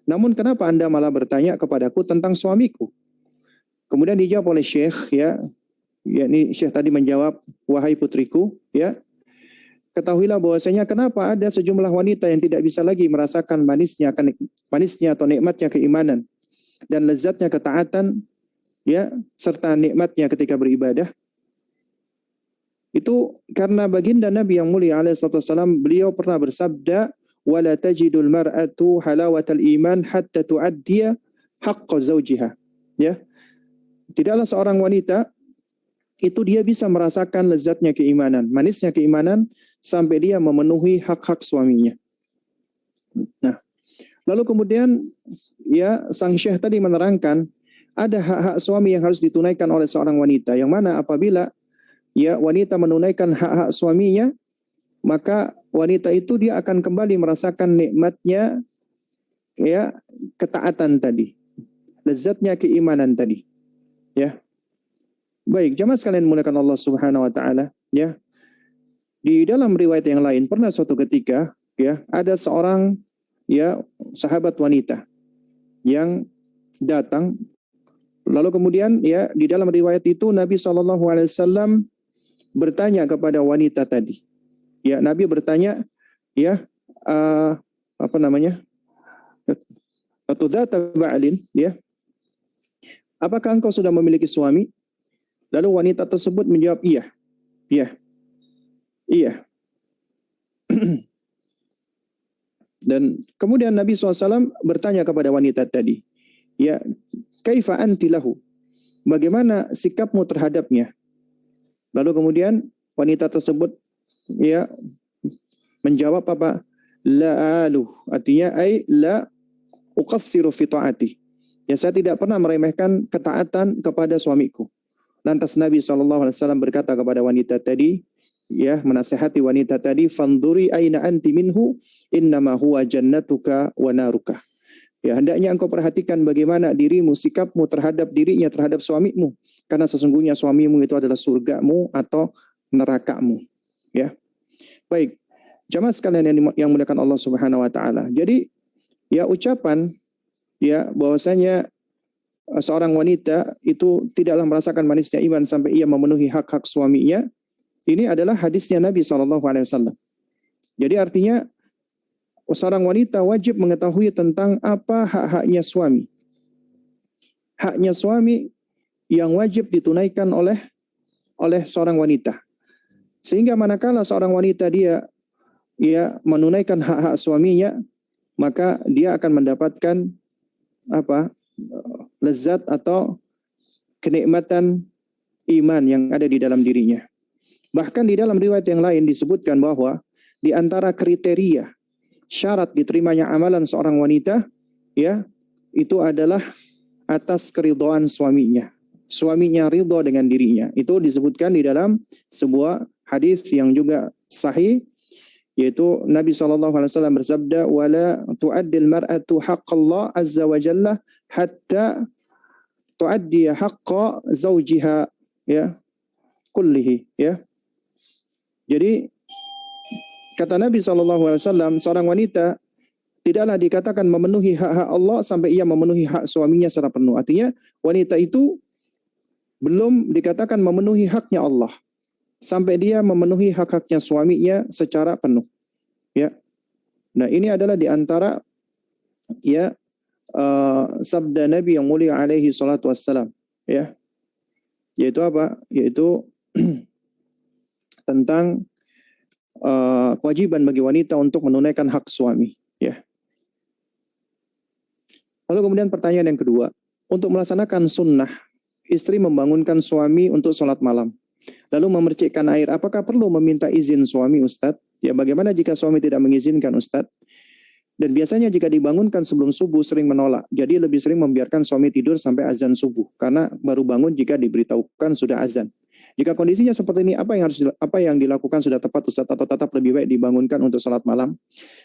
namun kenapa Anda malah bertanya kepadaku tentang suamiku? Kemudian dijawab oleh Syekh, ya, yakni Syekh tadi menjawab, wahai putriku, ya, ketahuilah bahwasanya kenapa ada sejumlah wanita yang tidak bisa lagi merasakan manisnya atau nikmatnya keimanan dan lezatnya ketaatan, ya, serta nikmatnya ketika beribadah. Itu karena baginda Nabi yang mulia alaihi wasallam, beliau pernah bersabda, wala tajidul mar'atu halawatal iman hatta tu'addiya haqqa zawjiha. Ya. Tidaklah seorang wanita itu dia bisa merasakan lezatnya keimanan, manisnya keimanan sampai dia memenuhi hak-hak suaminya. Nah, lalu kemudian ya sang Syekh tadi menerangkan ada hak-hak suami yang harus ditunaikan oleh seorang wanita, yang mana apabila ya wanita menunaikan hak-hak suaminya, maka wanita itu dia akan kembali merasakan nikmatnya ya ketaatan tadi, lezatnya keimanan tadi. Ya. Baik, jamaah sekalian dimuliakan Allah Subhanahu wa taala, ya. Di dalam riwayat yang lain pernah suatu ketika ya ada seorang ya sahabat wanita yang datang, lalu kemudian ya di dalam riwayat itu Nabi SAW bertanya kepada wanita tadi. Ya, Nabi bertanya, ya, apa namanya? Atudata ba'alin, ya. Apakah engkau sudah memiliki suami? Lalu wanita tersebut menjawab, iya. Iya. Iya. Dan kemudian Nabi SAW bertanya kepada wanita tadi, ya, kaifa anti lahu? Bagaimana sikapmu terhadapnya? Lalu kemudian wanita tersebut ya menjawab apa? La alu, artinya la uqassiru fi ta'ati. Ya, saya tidak pernah meremehkan ketaatan kepada suamiku. Lantas Nabi SAW berkata kepada wanita tadi, ya, menasihati wanita tadi, fanduri aina anti minhu, innama huwa jannatuka wa naruka. Ya, hendaknya engkau perhatikan bagaimana dirimu, sikapmu terhadap dirinya, terhadap suamimu. Karena sesungguhnya suamimu itu adalah surgamu atau nerakamu. Ya. Baik, jamaah sekalian yang muliakan Allah Subhanahu wa taala. Jadi, ya, ucapan ya bahwasanya seorang wanita itu tidaklah merasakan manisnya iman sampai ia memenuhi hak-hak suaminya, ini adalah hadisnya Nabi SAW. Jadi artinya seorang wanita wajib mengetahui tentang apa hak-haknya suami. Haknya suami yang wajib ditunaikan oleh seorang wanita. Sehingga manakala seorang wanita dia menunaikan hak-hak suaminya, maka dia akan mendapatkan lezat atau kenikmatan iman yang ada di dalam dirinya. Bahkan di dalam riwayat yang lain disebutkan bahwa di antara kriteria syarat diterimanya amalan seorang wanita, ya, itu adalah atas keridhaan suaminya. Suaminya ridha dengan dirinya. Itu disebutkan di dalam sebuah hadis yang juga sahih, yaitu Nabi SAW bersabda, wala tu'addil mar'atu haqqallah azza wa jalla hatta tu'addi haqqa zawjiha, ya, kullihi, ya. Jadi kata Nabi SAW, seorang wanita tidaklah dikatakan memenuhi hak-hak Allah sampai ia memenuhi hak suaminya secara penuh. Artinya wanita itu belum dikatakan memenuhi haknya Allah sampai dia memenuhi hak-haknya suaminya secara penuh. Ya. Nah, ini adalah di antara ya sabda Nabi yang mulia alaihi salatu wassalam, ya. Yaitu apa? Yaitu tentang kewajiban bagi wanita untuk menunaikan hak suami, ya. Lalu kemudian pertanyaan yang kedua, untuk melaksanakan sunnah, istri membangunkan suami untuk sholat malam, lalu memercikkan air, apakah perlu meminta izin suami, Ustadz? Ya, bagaimana jika suami tidak mengizinkan, Ustadz? Dan biasanya jika dibangunkan sebelum subuh sering menolak, jadi lebih sering membiarkan suami tidur sampai azan subuh, karena baru bangun jika diberitahukan sudah azan. Jika kondisinya seperti ini, apa yang dilakukan sudah tepat, Ustadz, atau tetap lebih baik dibangunkan untuk sholat malam?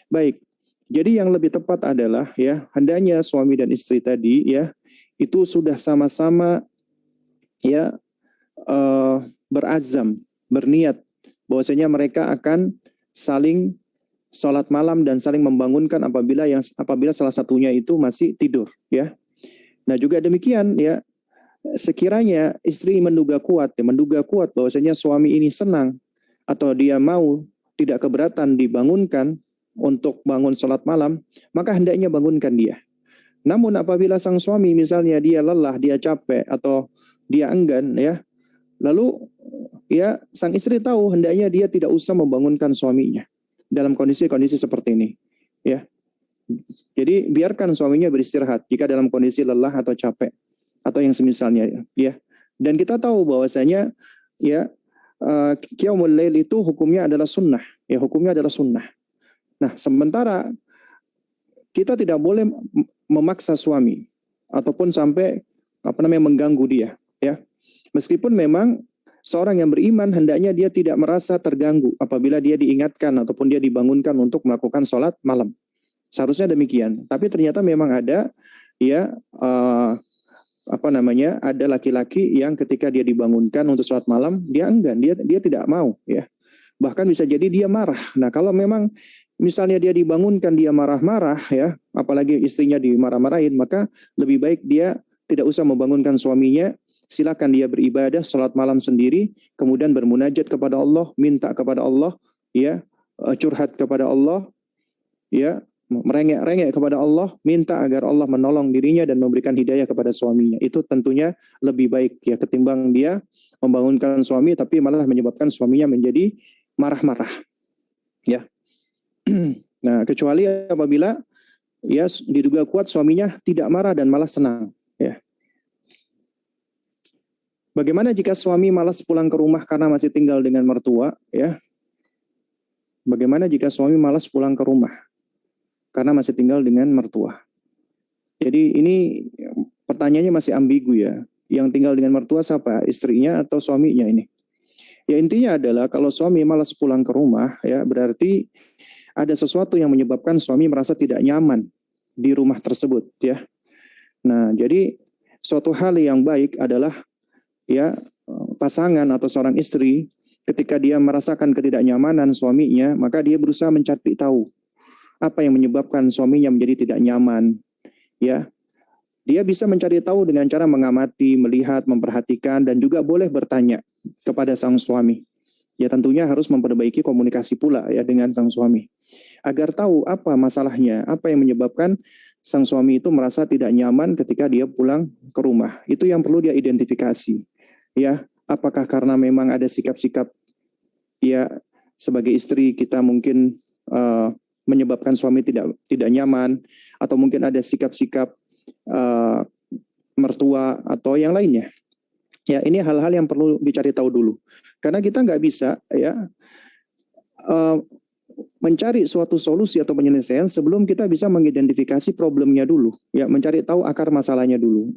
Baik, jadi yang lebih tepat adalah ya hendaknya suami dan istri tadi ya itu sudah sama-sama ya berazam, berniat bahwasanya mereka akan saling sholat malam dan saling membangunkan apabila salah satunya itu masih tidur, ya. Nah, juga demikian, ya, sekiranya istri menduga kuat bahwasanya suami ini senang atau dia mau, tidak keberatan dibangunkan untuk bangun sholat malam, maka hendaknya bangunkan dia. Namun apabila sang suami misalnya dia lelah, dia capek atau dia enggan, ya, lalu ya sang istri tahu hendaknya dia tidak usah membangunkan suaminya dalam kondisi-kondisi seperti ini, ya. Jadi biarkan suaminya beristirahat jika dalam kondisi lelah atau capek atau yang semisalnya, ya. Dan kita tahu bahwasanya, ya, qiyamul lail itu hukumnya adalah sunnah, ya, hukumnya adalah sunnah. Nah, sementara kita tidak boleh memaksa suami ataupun sampai mengganggu dia, ya. Meskipun memang seorang yang beriman hendaknya dia tidak merasa terganggu apabila dia diingatkan ataupun dia dibangunkan untuk melakukan sholat malam. Seharusnya demikian. Tapi ternyata memang ada, ya, ada laki-laki yang ketika dia dibangunkan untuk sholat malam dia enggan, dia tidak mau, ya. Bahkan bisa jadi dia marah. Nah, kalau memang misalnya dia dibangunkan dia marah-marah, ya, apalagi istrinya dimarah-marahin, maka lebih baik dia tidak usah membangunkan suaminya. Silakan dia beribadah sholat malam sendiri, kemudian bermunajat kepada Allah, minta kepada Allah, ya, curhat kepada Allah, ya, merengek-rengek kepada Allah, minta agar Allah menolong dirinya dan memberikan hidayah kepada suaminya. Itu tentunya lebih baik, ya, ketimbang dia membangunkan suami tapi malah menyebabkan suaminya menjadi marah-marah, ya. Nah, kecuali apabila, ya, diduga kuat suaminya tidak marah dan malah senang, ya. Bagaimana jika suami malas pulang ke rumah karena masih tinggal dengan mertua, ya? Bagaimana jika suami malas pulang ke rumah karena masih tinggal dengan mertua? Jadi ini pertanyaannya masih ambigu, ya. Yang tinggal dengan mertua siapa? Istrinya atau suaminya ini? Ya, intinya adalah kalau suami malas pulang ke rumah, ya, berarti ada sesuatu yang menyebabkan suami merasa tidak nyaman di rumah tersebut, ya. Nah, jadi suatu hal yang baik adalah, ya, pasangan atau seorang istri ketika dia merasakan ketidaknyamanan suaminya, maka dia berusaha mencari tahu apa yang menyebabkan suaminya menjadi tidak nyaman, ya. Dia bisa mencari tahu dengan cara mengamati, melihat, memperhatikan, dan juga boleh bertanya kepada sang suami. Ya, tentunya harus memperbaiki komunikasi pula, ya, dengan sang suami agar tahu apa masalahnya, apa yang menyebabkan sang suami itu merasa tidak nyaman ketika dia pulang ke rumah. Itu yang perlu dia identifikasi. Ya, apakah karena memang ada sikap-sikap, ya, sebagai istri kita mungkin menyebabkan suami tidak nyaman, atau mungkin ada sikap-sikap mertua atau yang lainnya. Ya, ini hal-hal yang perlu dicari tahu dulu. Karena kita nggak bisa, ya, mencari suatu solusi atau penyelesaian sebelum kita bisa mengidentifikasi problemnya dulu. Ya, mencari tahu akar masalahnya dulu.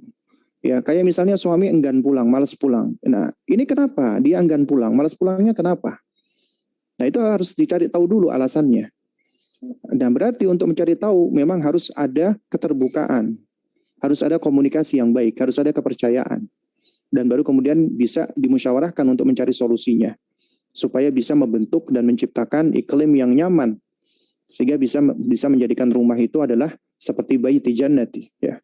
Ya, kayak misalnya suami enggan pulang, malas pulang. Nah, ini kenapa dia enggan pulang? Malas pulangnya kenapa? Nah, itu harus dicari tahu dulu alasannya. Dan berarti untuk mencari tahu memang harus ada keterbukaan. Harus ada komunikasi yang baik, harus ada kepercayaan. Dan baru kemudian bisa dimusyawarahkan untuk mencari solusinya. Supaya bisa membentuk dan menciptakan iklim yang nyaman. Sehingga bisa menjadikan rumah itu adalah seperti baiti jannati, ya.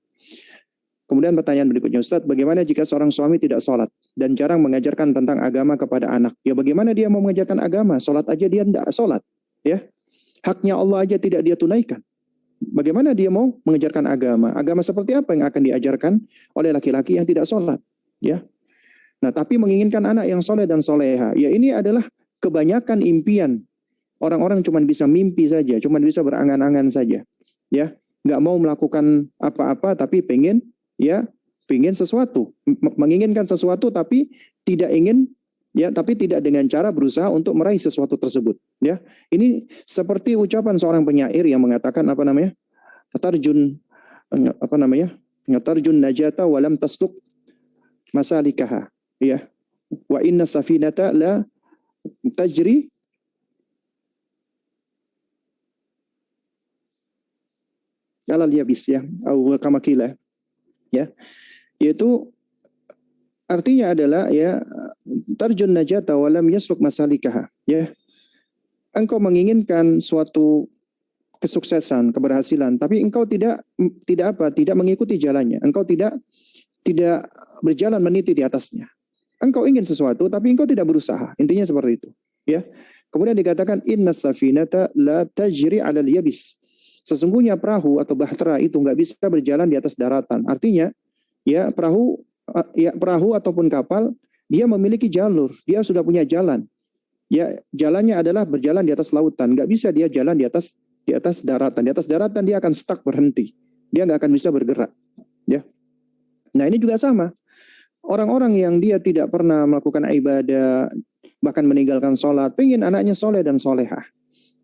Kemudian pertanyaan berikutnya, Ustadz, bagaimana jika seorang suami tidak sholat dan jarang mengajarkan tentang agama kepada anak? Ya, bagaimana dia mau mengajarkan agama? Sholat aja dia tidak sholat, ya. Haknya Allah aja tidak dia tunaikan. Bagaimana dia mau mengajarkan agama? Agama seperti apa yang akan diajarkan oleh laki-laki yang tidak sholat, ya? Nah, tapi menginginkan anak yang soleh dan soleha, ya, ini adalah kebanyakan impian. Orang-orang cuma bisa mimpi saja, cuma bisa berangan-angan saja, ya. Nggak mau melakukan apa-apa, tapi pengen sesuatu, menginginkan sesuatu tapi tidak ingin, ya, tapi tidak dengan cara berusaha untuk meraih sesuatu tersebut, ya. Ini seperti ucapan seorang penyair yang mengatakan tarjun tarjun najata walam tastuk masalikaha, ya, wa inna safinata la tajri alal yabis, ya, atau kama qila, ya, yaitu artinya adalah, ya, tarjun najata walam yasluk masalikaha, ya, engkau menginginkan suatu kesuksesan, keberhasilan, tapi engkau tidak mengikuti jalannya. Engkau tidak berjalan meniti di atasnya. Engkau ingin sesuatu tapi engkau tidak berusaha. Intinya seperti itu, ya. Kemudian dikatakan inna safinata la tajri 'alal yabis. Sesungguhnya perahu atau bahtera itu enggak bisa berjalan di atas daratan. Artinya, ya, perahu ataupun kapal dia memiliki jalur, dia sudah punya jalan. Ya, jalannya adalah berjalan di atas lautan. Enggak bisa dia jalan di atas daratan. Di atas daratan dia akan stuck, berhenti. Dia nggak akan bisa bergerak. Ya. Nah, ini juga sama. Orang-orang yang dia tidak pernah melakukan ibadah, bahkan meninggalkan sholat, pengen anaknya soleh dan solehah.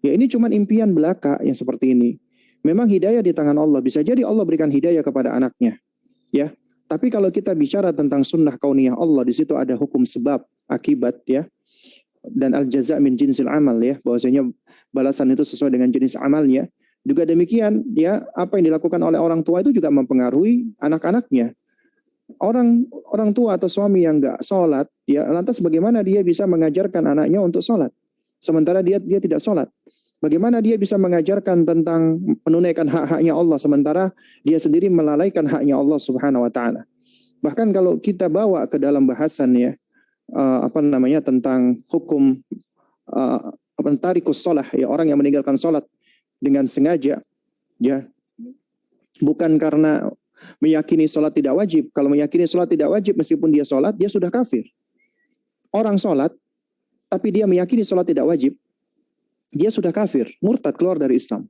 Ya, ini cuma impian belaka yang seperti ini. Memang hidayah di tangan Allah. Bisa jadi Allah berikan hidayah kepada anaknya. Ya. Tapi kalau kita bicara tentang sunnah kauniyah Allah, di situ ada hukum sebab, akibat, ya. Dan al-jaza' min jinsil amal, ya, bahwasanya balasan itu sesuai dengan jenis amalnya. Juga demikian, ya, apa yang dilakukan oleh orang tua itu juga mempengaruhi anak-anaknya. Orang tua atau suami yang enggak sholat, ya, lantas bagaimana dia bisa mengajarkan anaknya untuk sholat sementara dia tidak sholat? Bagaimana dia bisa mengajarkan tentang menunaikan hak-haknya Allah sementara dia sendiri melalaikan haknya Allah Subhanahu wa taala? Bahkan kalau kita bawa ke dalam bahasan, ya, tentang hukum tarikus sholah, ya, orang yang meninggalkan sholat dengan sengaja, ya, bukan karena meyakini sholat tidak wajib. Kalau meyakini sholat tidak wajib meskipun dia sholat, dia sudah kafir. Orang sholat tapi dia meyakini sholat tidak wajib, dia sudah kafir, murtad, keluar dari Islam.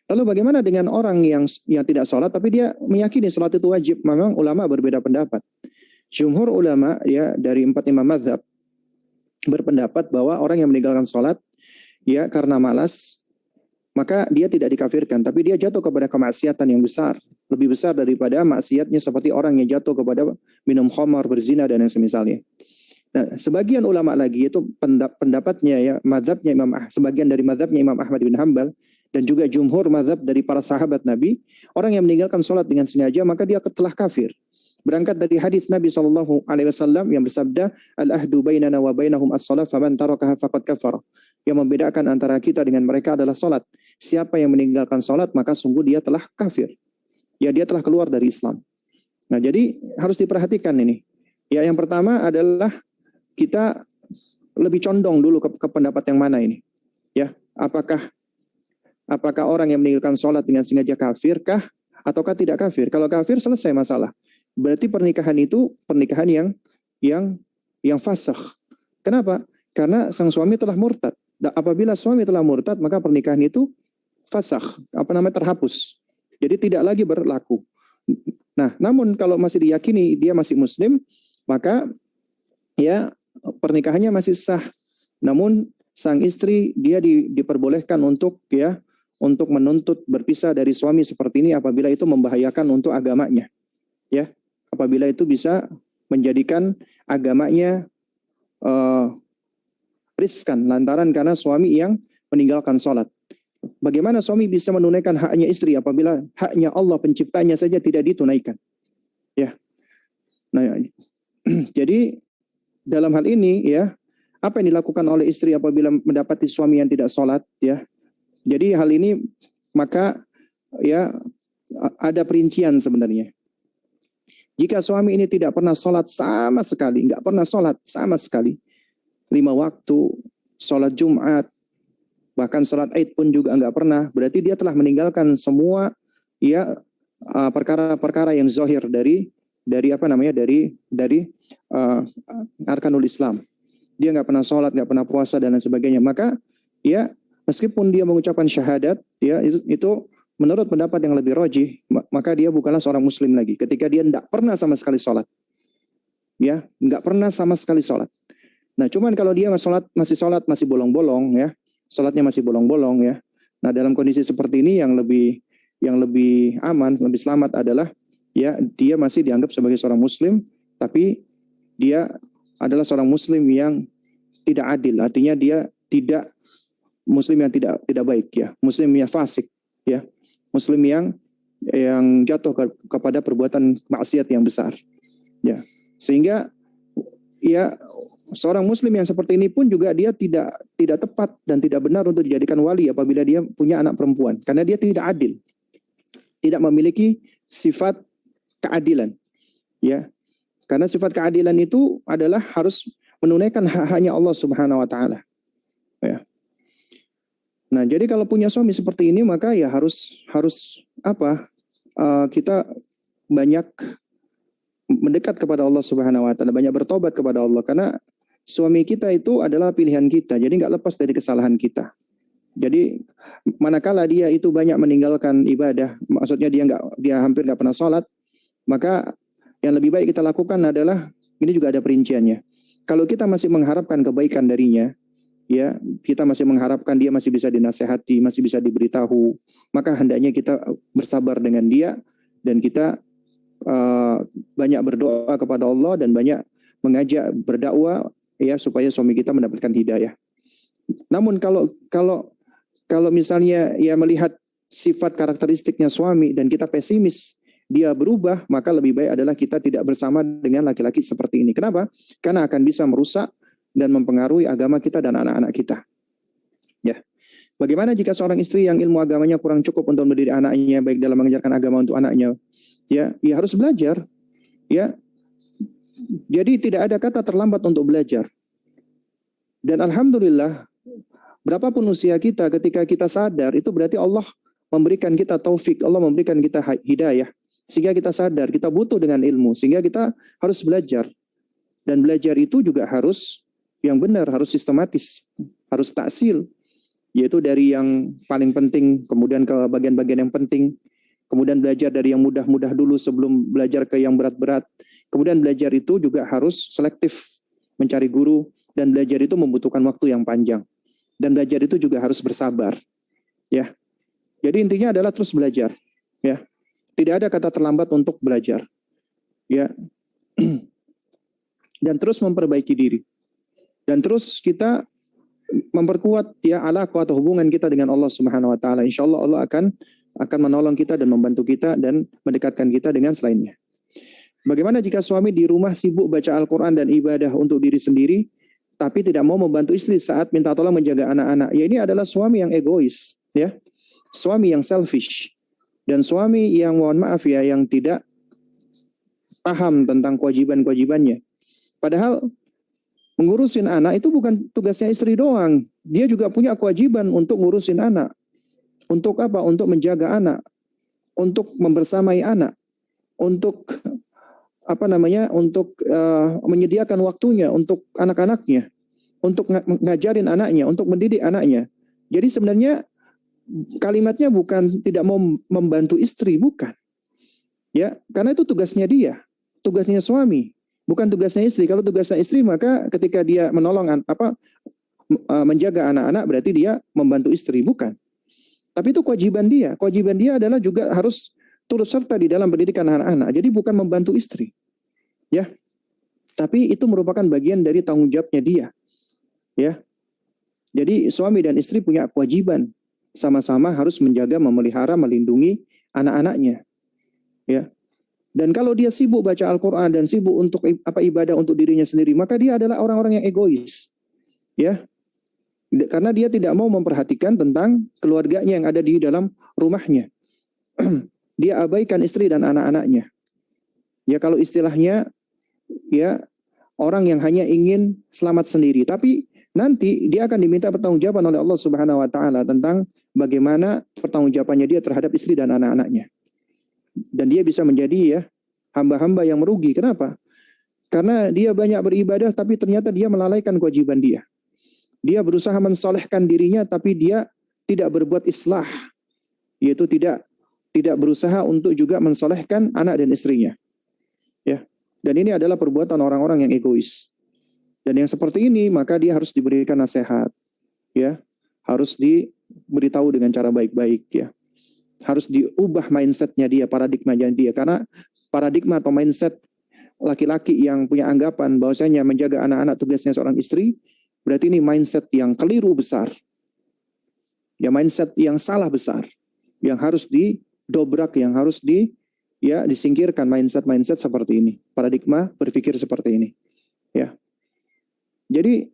Lalu bagaimana dengan orang yang tidak sholat tapi dia meyakini sholat itu wajib? Memang ulama berbeda pendapat. Jumhur ulama, ya, dari 4 imam mazhab berpendapat bahwa orang yang meninggalkan sholat, ya, karena malas, maka dia tidak dikafirkan, tapi dia jatuh kepada kemaksiatan yang besar, lebih besar daripada maksiatnya seperti orang yang jatuh kepada minum khamar, berzina, dan yang semisalnya. Nah, sebagian ulama lagi itu pendapatnya, ya, mazhabnya sebagian dari mazhabnya Imam Ahmad bin Hanbal dan juga jumhur mazhab dari para sahabat Nabi, orang yang meninggalkan sholat dengan sengaja maka dia telah kafir. Berangkat dari hadis Nabi SAW yang bersabda, al-ahdu bainana wa bainahum as-salat faman tarakaha faqad kafara. Yang membedakan antara kita dengan mereka adalah salat. Siapa yang meninggalkan salat maka sungguh dia telah kafir. Ya, dia telah keluar dari Islam. Nah, jadi harus diperhatikan ini. Ya, yang pertama adalah kita lebih condong dulu ke pendapat yang mana ini. Ya, apakah orang yang meninggalkan salat dengan sengaja kafirkah ataukah tidak kafir? Kalau kafir selesai masalah. Berarti pernikahan itu pernikahan yang fasakh. Kenapa? Karena sang suami telah murtad. Apabila suami telah murtad, maka pernikahan itu fasakh, terhapus. Jadi tidak lagi berlaku. Nah, namun kalau masih diyakini dia masih muslim, maka, ya, pernikahannya masih sah. Namun sang istri dia diperbolehkan untuk menuntut berpisah dari suami seperti ini apabila itu membahayakan untuk agamanya. Ya, apabila itu bisa menjadikan agamanya riskan lantaran karena suami yang meninggalkan sholat. Bagaimana suami bisa menunaikan haknya istri apabila haknya Allah penciptanya saja tidak ditunaikan? Ya, nah, jadi dalam hal ini, ya, apa yang dilakukan oleh istri apabila mendapati suami yang tidak sholat, ya? Jadi hal ini maka, ya, ada perincian sebenarnya. Jika suami ini tidak pernah sholat sama sekali, nggak pernah sholat sama sekali, 5 waktu, sholat Jumat, bahkan sholat Id pun juga nggak pernah, berarti dia telah meninggalkan semua, ya, perkara-perkara yang zahir dari arkanul Islam. Dia nggak pernah sholat, nggak pernah puasa dan lain sebagainya. Maka, ya, meskipun dia mengucapkan syahadat, ya, itu menurut pendapat yang lebih rajih, maka dia bukanlah seorang muslim lagi ketika dia tidak pernah sama sekali sholat. Ya, nggak pernah sama sekali sholat. Nah, cuman kalau dia masih sholat masih bolong-bolong, ya, sholatnya masih bolong-bolong, ya. Nah, dalam kondisi seperti ini yang lebih aman, lebih selamat adalah, ya, dia masih dianggap sebagai seorang muslim, tapi dia adalah seorang muslim yang tidak adil. Artinya dia tidak muslim yang tidak baik, ya, muslim yang fasik, ya. Muslim yang jatuh kepada perbuatan maksiat yang besar, ya, sehingga, ya, seorang muslim yang seperti ini pun juga dia tidak tepat dan tidak benar untuk dijadikan wali apabila dia punya anak perempuan, karena dia tidak adil, tidak memiliki sifat keadilan, ya. Karena sifat keadilan itu adalah harus menunaikan hak-haknya Allah Subhanahu wa taala. Ya. Nah, jadi kalau punya suami seperti ini maka ya harus apa? Kita banyak mendekat kepada Allah Subhanahu wa taala, banyak bertobat kepada Allah, karena suami kita itu adalah pilihan kita, jadi nggak lepas dari kesalahan kita. Jadi manakala dia itu banyak meninggalkan ibadah, maksudnya dia hampir nggak pernah sholat, maka yang lebih baik kita lakukan adalah, ini juga ada perinciannya. Kalau kita masih mengharapkan kebaikan darinya, ya kita masih mengharapkan dia masih bisa dinasehati, masih bisa diberitahu, maka hendaknya kita bersabar dengan dia dan kita banyak berdoa kepada Allah dan banyak mengajak berdakwah, ya, supaya suami kita mendapatkan hidayah. Namun kalau misalnya ya melihat sifat karakteristiknya suami dan kita pesimis dia berubah, maka lebih baik adalah kita tidak bersama dengan laki-laki seperti ini. Kenapa? Karena akan bisa merusak dan mempengaruhi agama kita dan anak-anak kita. Ya. Bagaimana jika seorang istri yang ilmu agamanya kurang cukup untuk mendidik anaknya, baik dalam mengajarkan agama untuk anaknya? Ya harus belajar. Ya. Jadi tidak ada kata terlambat untuk belajar. Dan alhamdulillah, berapapun usia kita, ketika kita sadar, itu berarti Allah memberikan kita taufik, Allah memberikan kita hidayah, sehingga kita sadar, kita butuh dengan ilmu, sehingga kita harus belajar. Dan belajar itu juga harus yang benar, harus sistematis, harus taksil, yaitu dari yang paling penting, kemudian ke bagian-bagian yang penting, kemudian belajar dari yang mudah-mudah dulu sebelum belajar ke yang berat-berat. Kemudian belajar itu juga harus selektif, mencari guru, dan belajar itu membutuhkan waktu yang panjang. Dan belajar itu juga harus bersabar. Ya. Jadi intinya adalah terus belajar. Ya. Tidak ada kata terlambat untuk belajar. Ya. Dan terus memperbaiki diri. Dan terus kita memperkuat ya alaqah atau hubungan kita dengan Allah Subhanahu wa taala. Insyaallah Allah akan menolong kita dan membantu kita dan mendekatkan kita dengan selainnya. Bagaimana jika suami di rumah sibuk baca Al-Qur'an dan ibadah untuk diri sendiri, tapi tidak mau membantu istri saat minta tolong menjaga anak-anak? Ya, ini adalah suami yang egois, ya. Suami yang selfish. Dan suami yang, mohon maaf ya, yang tidak paham tentang kewajiban-kewajibannya. Padahal mengurusin anak itu bukan tugasnya istri doang. Dia juga punya kewajiban untuk ngurusin anak. Untuk apa? Untuk menjaga anak. Untuk membersamai anak. Untuk untuk menyediakan waktunya untuk anak-anaknya, untuk ngajarin anaknya, untuk mendidik anaknya. Jadi sebenarnya kalimatnya bukan tidak mau membantu istri, bukan. Ya, karena itu tugasnya dia, tugasnya suami, bukan tugasnya istri. Kalau tugasnya istri, maka ketika dia menolong menjaga anak-anak berarti dia membantu istri, bukan. Tapi itu kewajiban dia. Kewajiban dia adalah juga harus turut serta di dalam pendidikan anak-anak. Jadi bukan membantu istri. Ya. Tapi itu merupakan bagian dari tanggung jawabnya dia. Ya. Jadi suami dan istri punya kewajiban sama-sama harus menjaga, memelihara, melindungi anak-anaknya. Ya. Dan kalau dia sibuk baca Al-Qur'an dan sibuk untuk ibadah untuk dirinya sendiri, maka dia adalah orang-orang yang egois. Ya. Karena dia tidak mau memperhatikan tentang keluarganya yang ada di dalam rumahnya. Dia abaikan istri dan anak-anaknya. Ya, kalau istilahnya ya orang yang hanya ingin selamat sendiri, tapi nanti dia akan diminta pertanggungjawaban oleh Allah Subhanahu wa taala tentang bagaimana pertanggungjawabannya dia terhadap istri dan anak-anaknya. Dan dia bisa menjadi ya hamba-hamba yang merugi. Kenapa? Karena dia banyak beribadah tapi ternyata dia melalaikan kewajiban dia. Dia berusaha mensolehkan dirinya tapi dia tidak berbuat islah, yaitu tidak berusaha untuk juga mensolehkan anak dan istrinya. Ya. Dan ini adalah perbuatan orang-orang yang egois. Dan yang seperti ini maka dia harus diberikan nasihat. Ya. Harus diberitahu dengan cara baik-baik ya. Harus diubah mindsetnya dia, paradigmanya dia, karena paradigma atau mindset laki-laki yang punya anggapan bahwasanya menjaga anak-anak tugasnya seorang istri, berarti ini mindset yang keliru besar. Ya, mindset yang salah besar. Yang harus dobrak, yang harus disingkirkan mindset seperti ini, paradigma berpikir seperti ini, ya. Jadi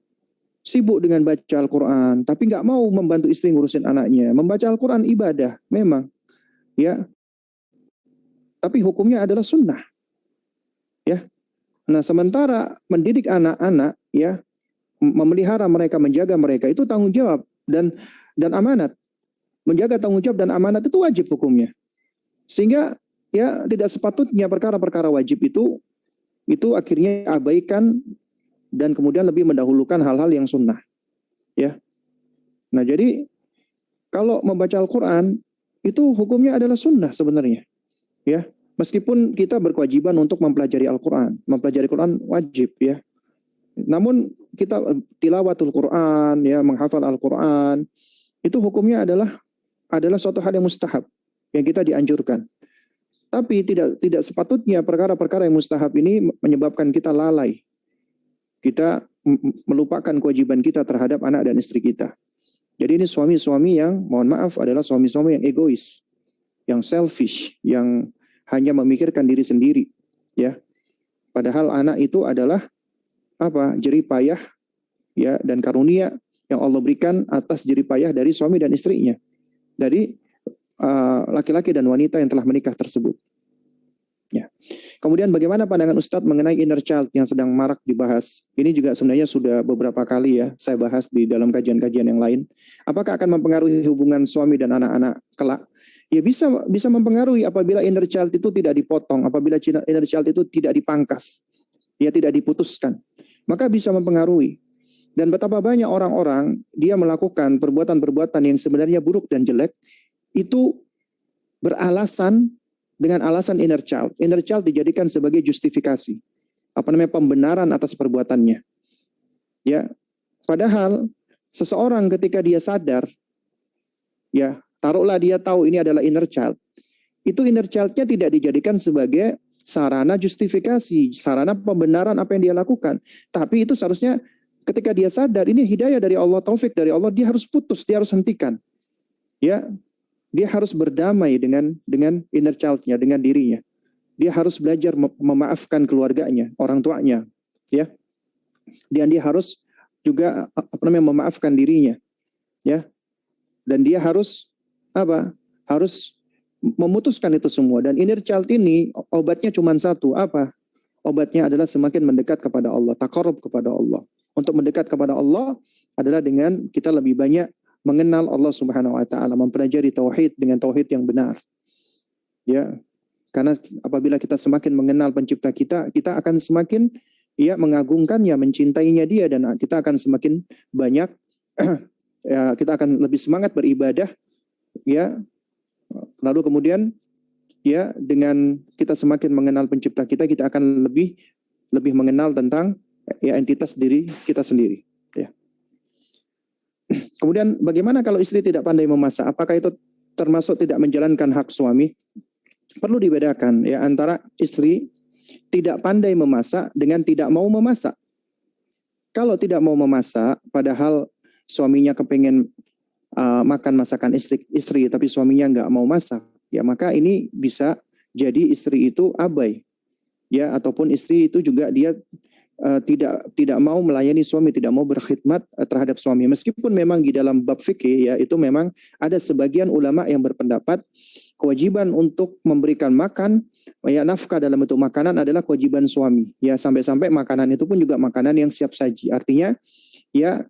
sibuk dengan baca Al-Quran, tapi nggak mau membantu istri ngurusin anaknya. Membaca Al-Quran ibadah, memang, ya. Tapi hukumnya adalah sunnah, ya. Nah, sementara mendidik anak-anak, ya, memelihara mereka, menjaga mereka itu tanggung jawab dan amanat. Menjaga tanggung jawab dan amanat itu wajib hukumnya. Sehingga ya tidak sepatutnya perkara-perkara wajib itu akhirnya abaikan dan kemudian lebih mendahulukan hal-hal yang sunnah, ya. Nah, jadi kalau membaca Al-Quran itu hukumnya adalah sunnah sebenarnya, ya. Meskipun kita berkewajiban untuk mempelajari Al-Quran, mempelajari Quran wajib, ya. Namun kita tilawatul Quran, ya, menghafal Al-Quran itu hukumnya adalah suatu hal yang mustahab yang kita dianjurkan. Tapi tidak sepatutnya perkara-perkara yang mustahab ini menyebabkan kita lalai. Kita melupakan kewajiban kita terhadap anak dan istri kita. Jadi ini suami-suami yang, mohon maaf, adalah suami-suami yang egois, yang selfish, yang hanya memikirkan diri sendiri, ya. Padahal anak itu adalah apa? Jerih payah, ya, dan karunia yang Allah berikan atas jerih payah dari suami dan istrinya, dari laki-laki dan wanita yang telah menikah tersebut. Ya. Kemudian bagaimana pandangan Ustadz mengenai inner child yang sedang marak dibahas? Ini juga sebenarnya sudah beberapa kali ya saya bahas di dalam kajian-kajian yang lain. Apakah akan mempengaruhi hubungan suami dan anak-anak kelak? Ya bisa mempengaruhi apabila inner child itu tidak dipotong, apabila inner child itu tidak dipangkas, ya, tidak diputuskan, maka bisa mempengaruhi. Dan betapa banyak orang-orang dia melakukan perbuatan-perbuatan yang sebenarnya buruk dan jelek itu beralasan dengan alasan inner child. Inner child dijadikan sebagai justifikasi, pembenaran atas perbuatannya. Ya, padahal seseorang ketika dia sadar, ya, taruhlah dia tahu ini adalah inner child, itu inner child-nya tidak dijadikan sebagai sarana justifikasi, sarana pembenaran apa yang dia lakukan. Tapi itu seharusnya ketika dia sadar ini hidayah dari Allah, taufik dari Allah, dia harus putus, dia harus hentikan. Ya, dia harus berdamai dengan inner child-nya, dengan dirinya. Dia harus belajar memaafkan keluarganya, orang tuanya, ya. Dan dia harus juga memaafkan dirinya, ya. Dan dia harus harus memutuskan itu semua. Dan inner child ini obatnya cuma satu, apa? Obatnya adalah semakin mendekat kepada Allah, taqarrub kepada Allah. Untuk mendekat kepada Allah adalah dengan kita lebih banyak mengenal Allah Subhanahu wa taala, mempelajari tauhid dengan tauhid yang benar. Ya. Karena apabila kita semakin mengenal pencipta kita, kita akan semakin mengagungkannya, mencintainya dia, dan kita akan semakin banyak ya, kita akan lebih semangat beribadah, ya. Lalu kemudian ya, dengan kita semakin mengenal pencipta kita, kita akan lebih mengenal tentang entitas diri kita sendiri, ya. Kemudian bagaimana kalau istri tidak pandai memasak? Apakah itu termasuk tidak menjalankan hak suami? Perlu dibedakan ya antara istri tidak pandai memasak dengan tidak mau memasak. Kalau tidak mau memasak, padahal suaminya kepengen makan masakan istri, tapi suaminya nggak mau masak, ya maka ini bisa jadi istri itu abai, ya, ataupun istri itu juga dia tidak mau melayani suami, tidak mau berkhidmat terhadap suami. Meskipun memang di dalam bab fikih, ya, itu memang ada sebagian ulama yang berpendapat kewajiban untuk memberikan makan, ya, nafkah dalam bentuk makanan adalah kewajiban suami. Ya, sampai-sampai makanan itu pun juga makanan yang siap saji. Artinya, ya,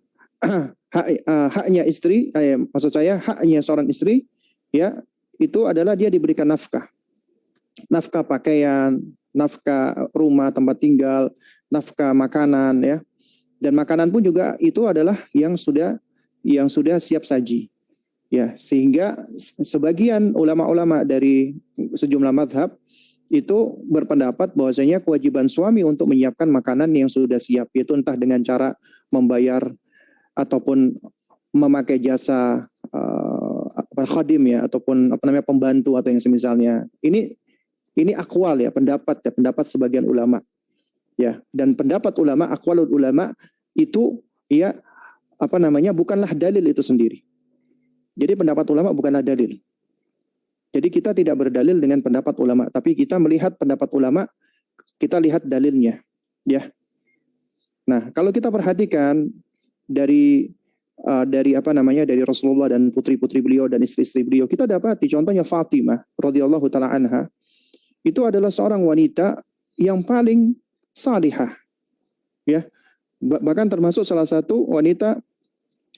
haknya istri, maksud saya haknya seorang istri, ya, itu adalah dia diberikan nafkah. Nafkah pakaian, nafkah rumah tempat tinggal, nafkah makanan, ya. Dan makanan pun juga itu adalah yang sudah siap saji. Ya, sehingga sebagian ulama-ulama dari sejumlah mazhab itu berpendapat bahwasanya kewajiban suami untuk menyiapkan makanan yang sudah siap, yaitu entah dengan cara membayar ataupun memakai jasa khadim, ya, ataupun pembantu atau yang semisalnya. Ini akwal, ya, pendapat sebagian ulama, ya. Dan pendapat ulama, akwalul ulama itu, ya, bukanlah dalil itu sendiri. Jadi pendapat ulama bukanlah dalil. Jadi kita tidak berdalil dengan pendapat ulama, tapi kita melihat pendapat ulama, kita lihat dalilnya, ya. Nah, kalau kita perhatikan dari dari Rasulullah dan putri-putri beliau dan istri-istri beliau, kita dapati contohnya Fatimah radhiyallahu taala anha, itu adalah seorang wanita yang paling salihah, ya. Bahkan termasuk salah satu wanita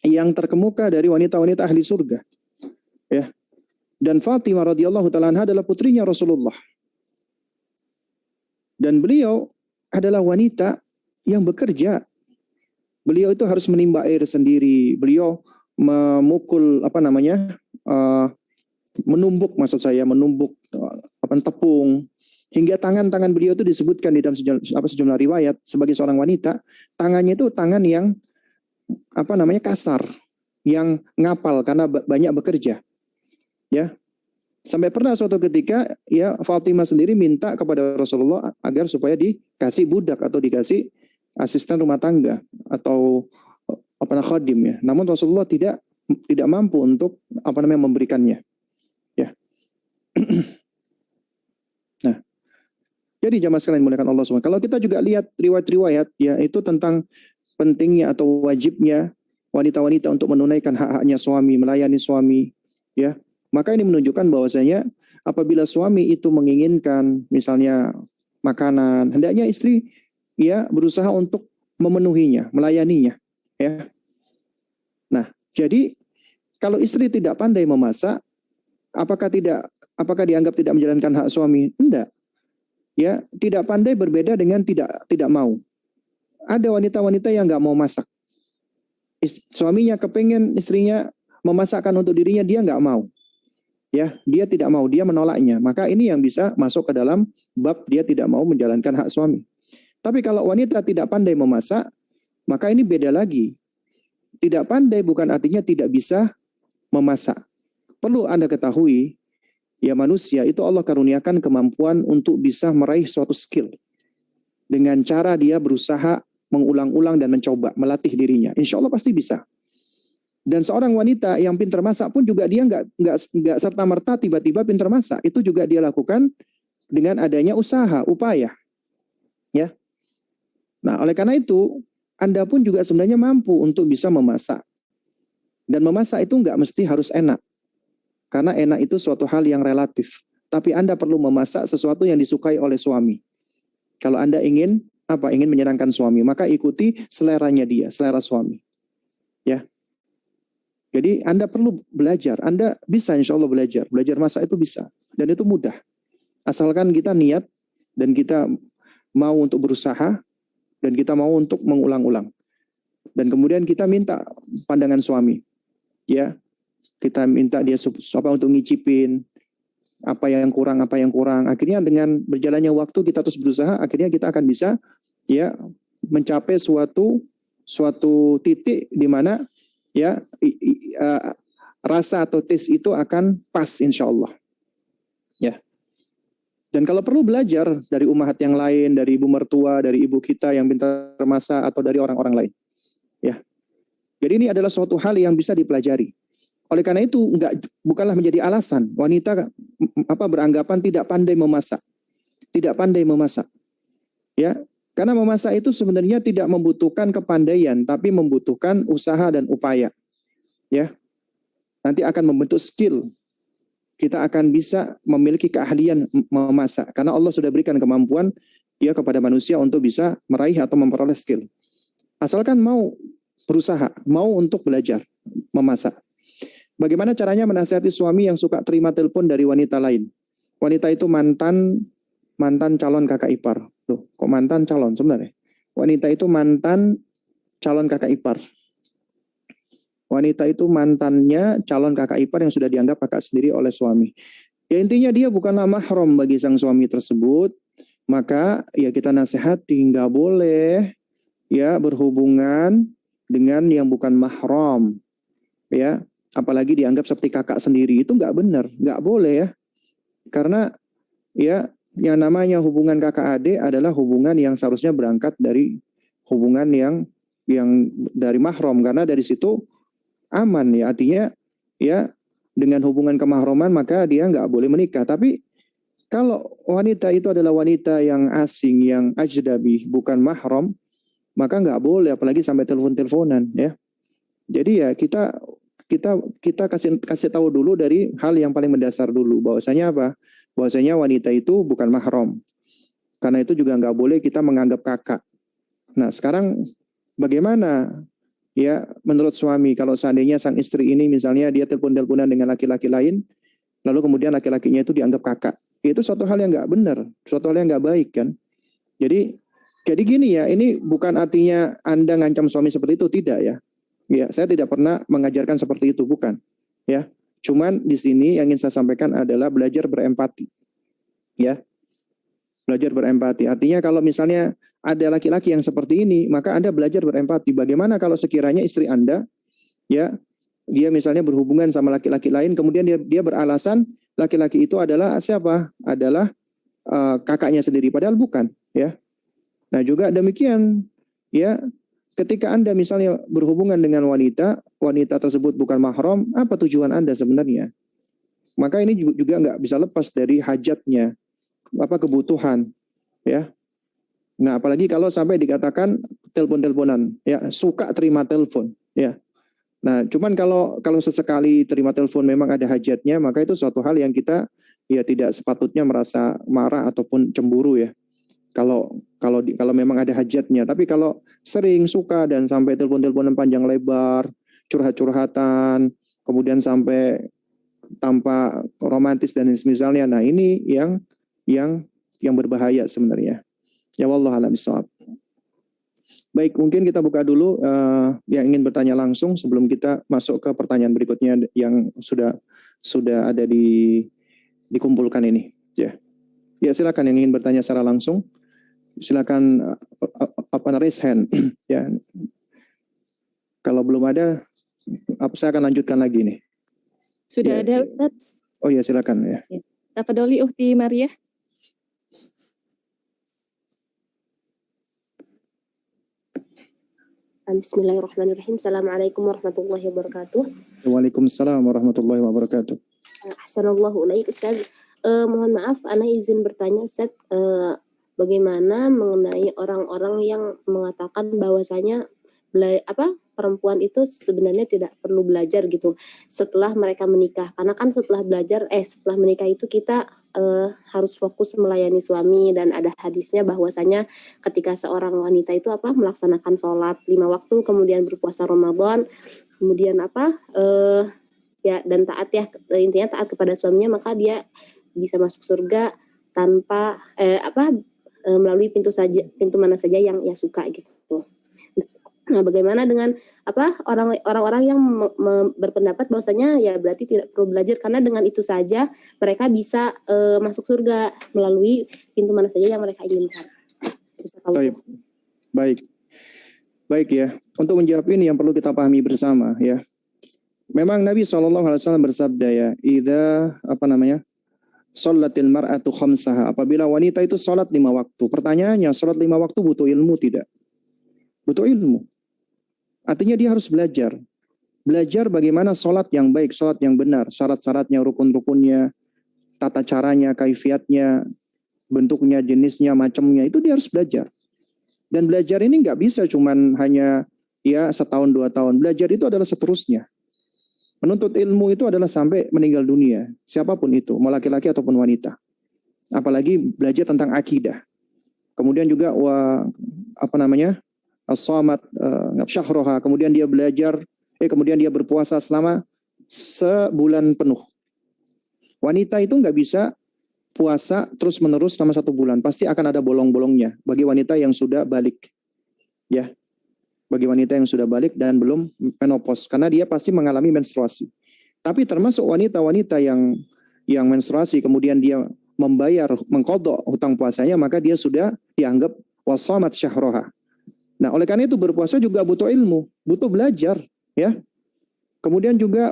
yang terkemuka dari wanita-wanita ahli surga, ya. Dan Fatimah radhiyallahu taala anha adalah putrinya Rasulullah. Dan beliau adalah wanita yang bekerja. Beliau itu harus menimba air sendiri. Beliau memukul menumbuk, maksud saya menumbuk tepung, hingga tangan-tangan beliau itu disebutkan di dalam sejumlah riwayat sebagai seorang wanita, tangannya itu tangan yang kasar, yang ngapal karena banyak bekerja, ya. Sampai pernah suatu ketika, ya, Fatimah sendiri minta kepada Rasulullah agar supaya dikasih budak atau dikasih asisten rumah tangga atau khadim, ya. Namun Rasulullah tidak mampu untuk memberikannya, ya. Nah, jadi jamaah sekalian dimuliakan Allah SWT. Kalau kita juga lihat riwayat-riwayat, ya, itu tentang pentingnya atau wajibnya wanita-wanita untuk menunaikan hak-haknya suami, melayani suami, ya. Maka ini menunjukkan bahwasanya apabila suami itu menginginkan misalnya makanan, hendaknya istri, ya, berusaha untuk memenuhinya, melayaninya, ya. Nah, jadi kalau istri tidak pandai memasak, apakah dianggap tidak menjalankan hak suami? Enggak. Ya, tidak pandai berbeda dengan tidak mau. Ada wanita-wanita yang nggak mau masak. Suaminya kepengen istrinya memasakkan untuk dirinya, dia nggak mau. Ya, dia tidak mau, dia menolaknya. Maka ini yang bisa masuk ke dalam bab dia tidak mau menjalankan hak suami. Tapi kalau wanita tidak pandai memasak, maka ini beda lagi. Tidak pandai bukan artinya tidak bisa memasak. Perlu Anda ketahui, ya, manusia itu Allah karuniakan kemampuan untuk bisa meraih suatu skill. Dengan cara dia berusaha mengulang-ulang dan mencoba, melatih dirinya. Insya Allah pasti bisa. Dan seorang wanita yang pintar masak pun juga dia nggak serta-merta tiba-tiba pintar masak. Itu juga dia lakukan dengan adanya usaha, upaya. Ya. Nah, oleh karena itu, Anda pun juga sebenarnya mampu untuk bisa memasak. Dan memasak itu nggak mesti harus enak. Karena enak itu suatu hal yang relatif. Tapi Anda perlu memasak sesuatu yang disukai oleh suami. Kalau Anda ingin menyenangkan suami, maka ikuti seleranya dia, selera suami. Ya. Jadi Anda perlu belajar. Anda bisa insya Allah belajar. Belajar masak itu bisa. Dan itu mudah. Asalkan kita niat dan kita mau untuk berusaha dan kita mau untuk mengulang-ulang. Dan kemudian kita minta pandangan suami. Ya. Kita minta dia untuk ngicipin apa yang kurang. Akhirnya dengan berjalannya waktu kita terus berusaha, akhirnya kita akan bisa, ya, mencapai suatu titik di mana, ya, rasa atau taste itu akan pas insya Allah. Ya. Dan kalau perlu belajar dari ummahat yang lain, dari ibu mertua, dari ibu kita yang pintar masak, atau dari orang-orang lain. Ya. Jadi ini adalah suatu hal yang bisa dipelajari. Oleh karena itu bukanlah menjadi alasan wanita beranggapan tidak pandai memasak. Tidak pandai memasak. Ya. Karena memasak itu sebenarnya tidak membutuhkan kepandaian, tapi membutuhkan usaha dan upaya. Ya. Nanti akan membentuk skill. Kita akan bisa memiliki keahlian memasak. Karena Allah sudah berikan kemampuan dia kepada manusia untuk bisa meraih atau memperoleh skill. Asalkan mau berusaha, mau untuk belajar memasak. Bagaimana caranya menasihati suami yang suka terima telepon dari wanita lain? Wanita itu mantan calon kakak ipar. Loh, kok mantan calon sebenarnya? Wanita itu mantan calon kakak ipar. Wanita itu mantannya calon kakak ipar yang sudah dianggap kakak sendiri oleh suami. Ya, intinya dia bukanlah mahram bagi sang suami tersebut. Maka ya kita nasihati, nggak boleh, ya, berhubungan dengan yang bukan mahram. Ya, apalagi dianggap seperti kakak sendiri, itu nggak benar, nggak boleh, ya. Karena, ya, yang namanya hubungan kakak adik adalah hubungan yang seharusnya berangkat dari hubungan yang dari mahram, karena dari situ aman, ya. Artinya, ya, dengan hubungan kemahraman maka dia nggak boleh menikah. Tapi kalau wanita itu adalah wanita yang asing, yang ajdabi, bukan mahram, maka nggak boleh, apalagi sampai telepon-teleponan ya. Jadi ya kita kasih tahu dulu dari hal yang paling mendasar dulu, bahwasanya apa? Bahwasanya wanita itu bukan mahram. Karena itu juga nggak boleh kita menganggap kakak. Nah sekarang bagaimana ya menurut suami kalau seandainya sang istri ini misalnya dia telepon-teleponan dengan laki-laki lain, lalu kemudian laki-lakinya itu dianggap kakak, itu suatu hal yang nggak benar, suatu hal yang nggak baik kan. Jadi gini ya, ini bukan artinya Anda ngancam suami seperti itu, tidak ya. Ya, saya tidak pernah mengajarkan seperti itu, bukan. Ya, cuman di sini yang ingin saya sampaikan adalah belajar berempati. Ya, belajar berempati. Artinya kalau misalnya ada laki-laki yang seperti ini, maka Anda belajar berempati. Bagaimana kalau sekiranya istri Anda, ya, dia misalnya berhubungan sama laki-laki lain, kemudian dia beralasan laki-laki itu adalah siapa? Adalah kakaknya sendiri, padahal bukan. Ya. Nah juga demikian, ya, ketika Anda misalnya berhubungan dengan wanita tersebut bukan mahram, apa tujuan Anda sebenarnya? Maka ini juga nggak bisa lepas dari hajatnya, apa kebutuhan, ya. Nah apalagi kalau sampai dikatakan telepon-teleponan, ya, suka terima telepon, ya. Nah cuman kalau sesekali terima telepon memang ada hajatnya, maka itu suatu hal yang kita ya tidak sepatutnya merasa marah ataupun cemburu ya. Kalau memang ada hajatnya, tapi kalau sering suka dan sampai telepon-teleponan panjang lebar, curhat-curhatan, kemudian sampai tanpa romantis dan misalnya, nah ini yang berbahaya sebenarnya. Ya wallahu a'lam bishawab. Baik, mungkin kita buka dulu yang ingin bertanya langsung sebelum kita masuk ke pertanyaan berikutnya yang sudah ada dikumpulkan ini. Ya silakan yang ingin bertanya secara langsung. Silakan raise hand ya. Kalau belum ada, saya akan lanjutkan lagi nih. Sudah ada, Ustaz? Oh ya, silakan ya. Tafadholi Ukhti Maria. Bismillahirrahmanirrahim. Assalamualaikum warahmatullahi wabarakatuh. Waalaikumsalam warahmatullahi wabarakatuh. Ahsanallahu ilaik, Ustaz. Mohon maaf, ana izin bertanya, Ustaz. Bagaimana mengenai orang-orang yang mengatakan bahwasanya perempuan itu sebenarnya tidak perlu belajar gitu setelah mereka menikah, karena kan setelah menikah itu kita harus fokus melayani suami, dan ada hadisnya bahwasanya ketika seorang wanita itu melaksanakan sholat 5 waktu, kemudian berpuasa Ramadan, kemudian dan taat ya, intinya taat kepada suaminya, maka dia bisa masuk surga tanpa melalui pintu mana saja yang ia suka gitu. Nah, bagaimana dengan orang-orang yang berpendapat bahwasanya ya berarti tidak perlu belajar karena dengan itu saja mereka bisa masuk surga melalui pintu mana saja yang mereka inginkan. Baik ya. Untuk menjawab ini yang perlu kita pahami bersama ya. Memang Nabi SAW bersabda ya, sholatil mar'atu khamsaha. Apabila wanita itu sholat 5 waktu. Pertanyaannya, sholat 5 waktu butuh ilmu tidak? Butuh ilmu. Artinya dia harus belajar. Belajar bagaimana sholat yang baik, sholat yang benar, syarat-syaratnya, rukun-rukunnya, tata caranya, kaifiatnya, bentuknya, jenisnya, macamnya. Itu dia harus belajar. Dan belajar ini nggak bisa cuman hanya ya setahun 2 tahun. Belajar itu adalah seterusnya. Menuntut ilmu itu adalah sampai meninggal dunia. Siapapun itu, mau laki-laki ataupun wanita. Apalagi belajar tentang akidah. Kemudian juga as-shamat syahroha. Kemudian dia kemudian dia berpuasa selama sebulan penuh. Wanita itu nggak bisa puasa terus menerus selama 1 bulan. Pasti akan ada bolong-bolongnya bagi wanita yang sudah balik. Ya. Bagi wanita yang sudah balik dan belum menopause, karena dia pasti mengalami menstruasi. Tapi termasuk wanita-wanita yang menstruasi kemudian dia mengqadha hutang puasanya, maka dia sudah dianggap wasamat syahroha. Nah, oleh karena itu berpuasa juga butuh ilmu, butuh belajar, ya. Kemudian juga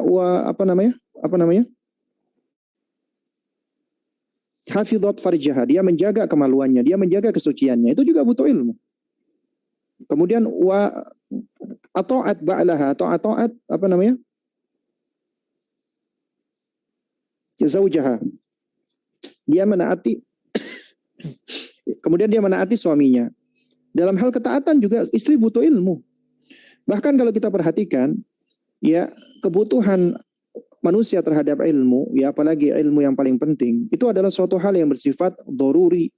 hafidhat farjaha, dia menjaga kemaluannya, dia menjaga kesuciannya, itu juga butuh ilmu. Kemudian ta'at ba'laha, ta'at zaujaha. Dia menaati kemudian dia menaati suaminya. Dalam hal ketaatan juga istri butuh ilmu. Bahkan kalau kita perhatikan, ya, kebutuhan manusia terhadap ilmu, ya, apalagi ilmu yang paling penting, itu adalah suatu hal yang bersifat doruri,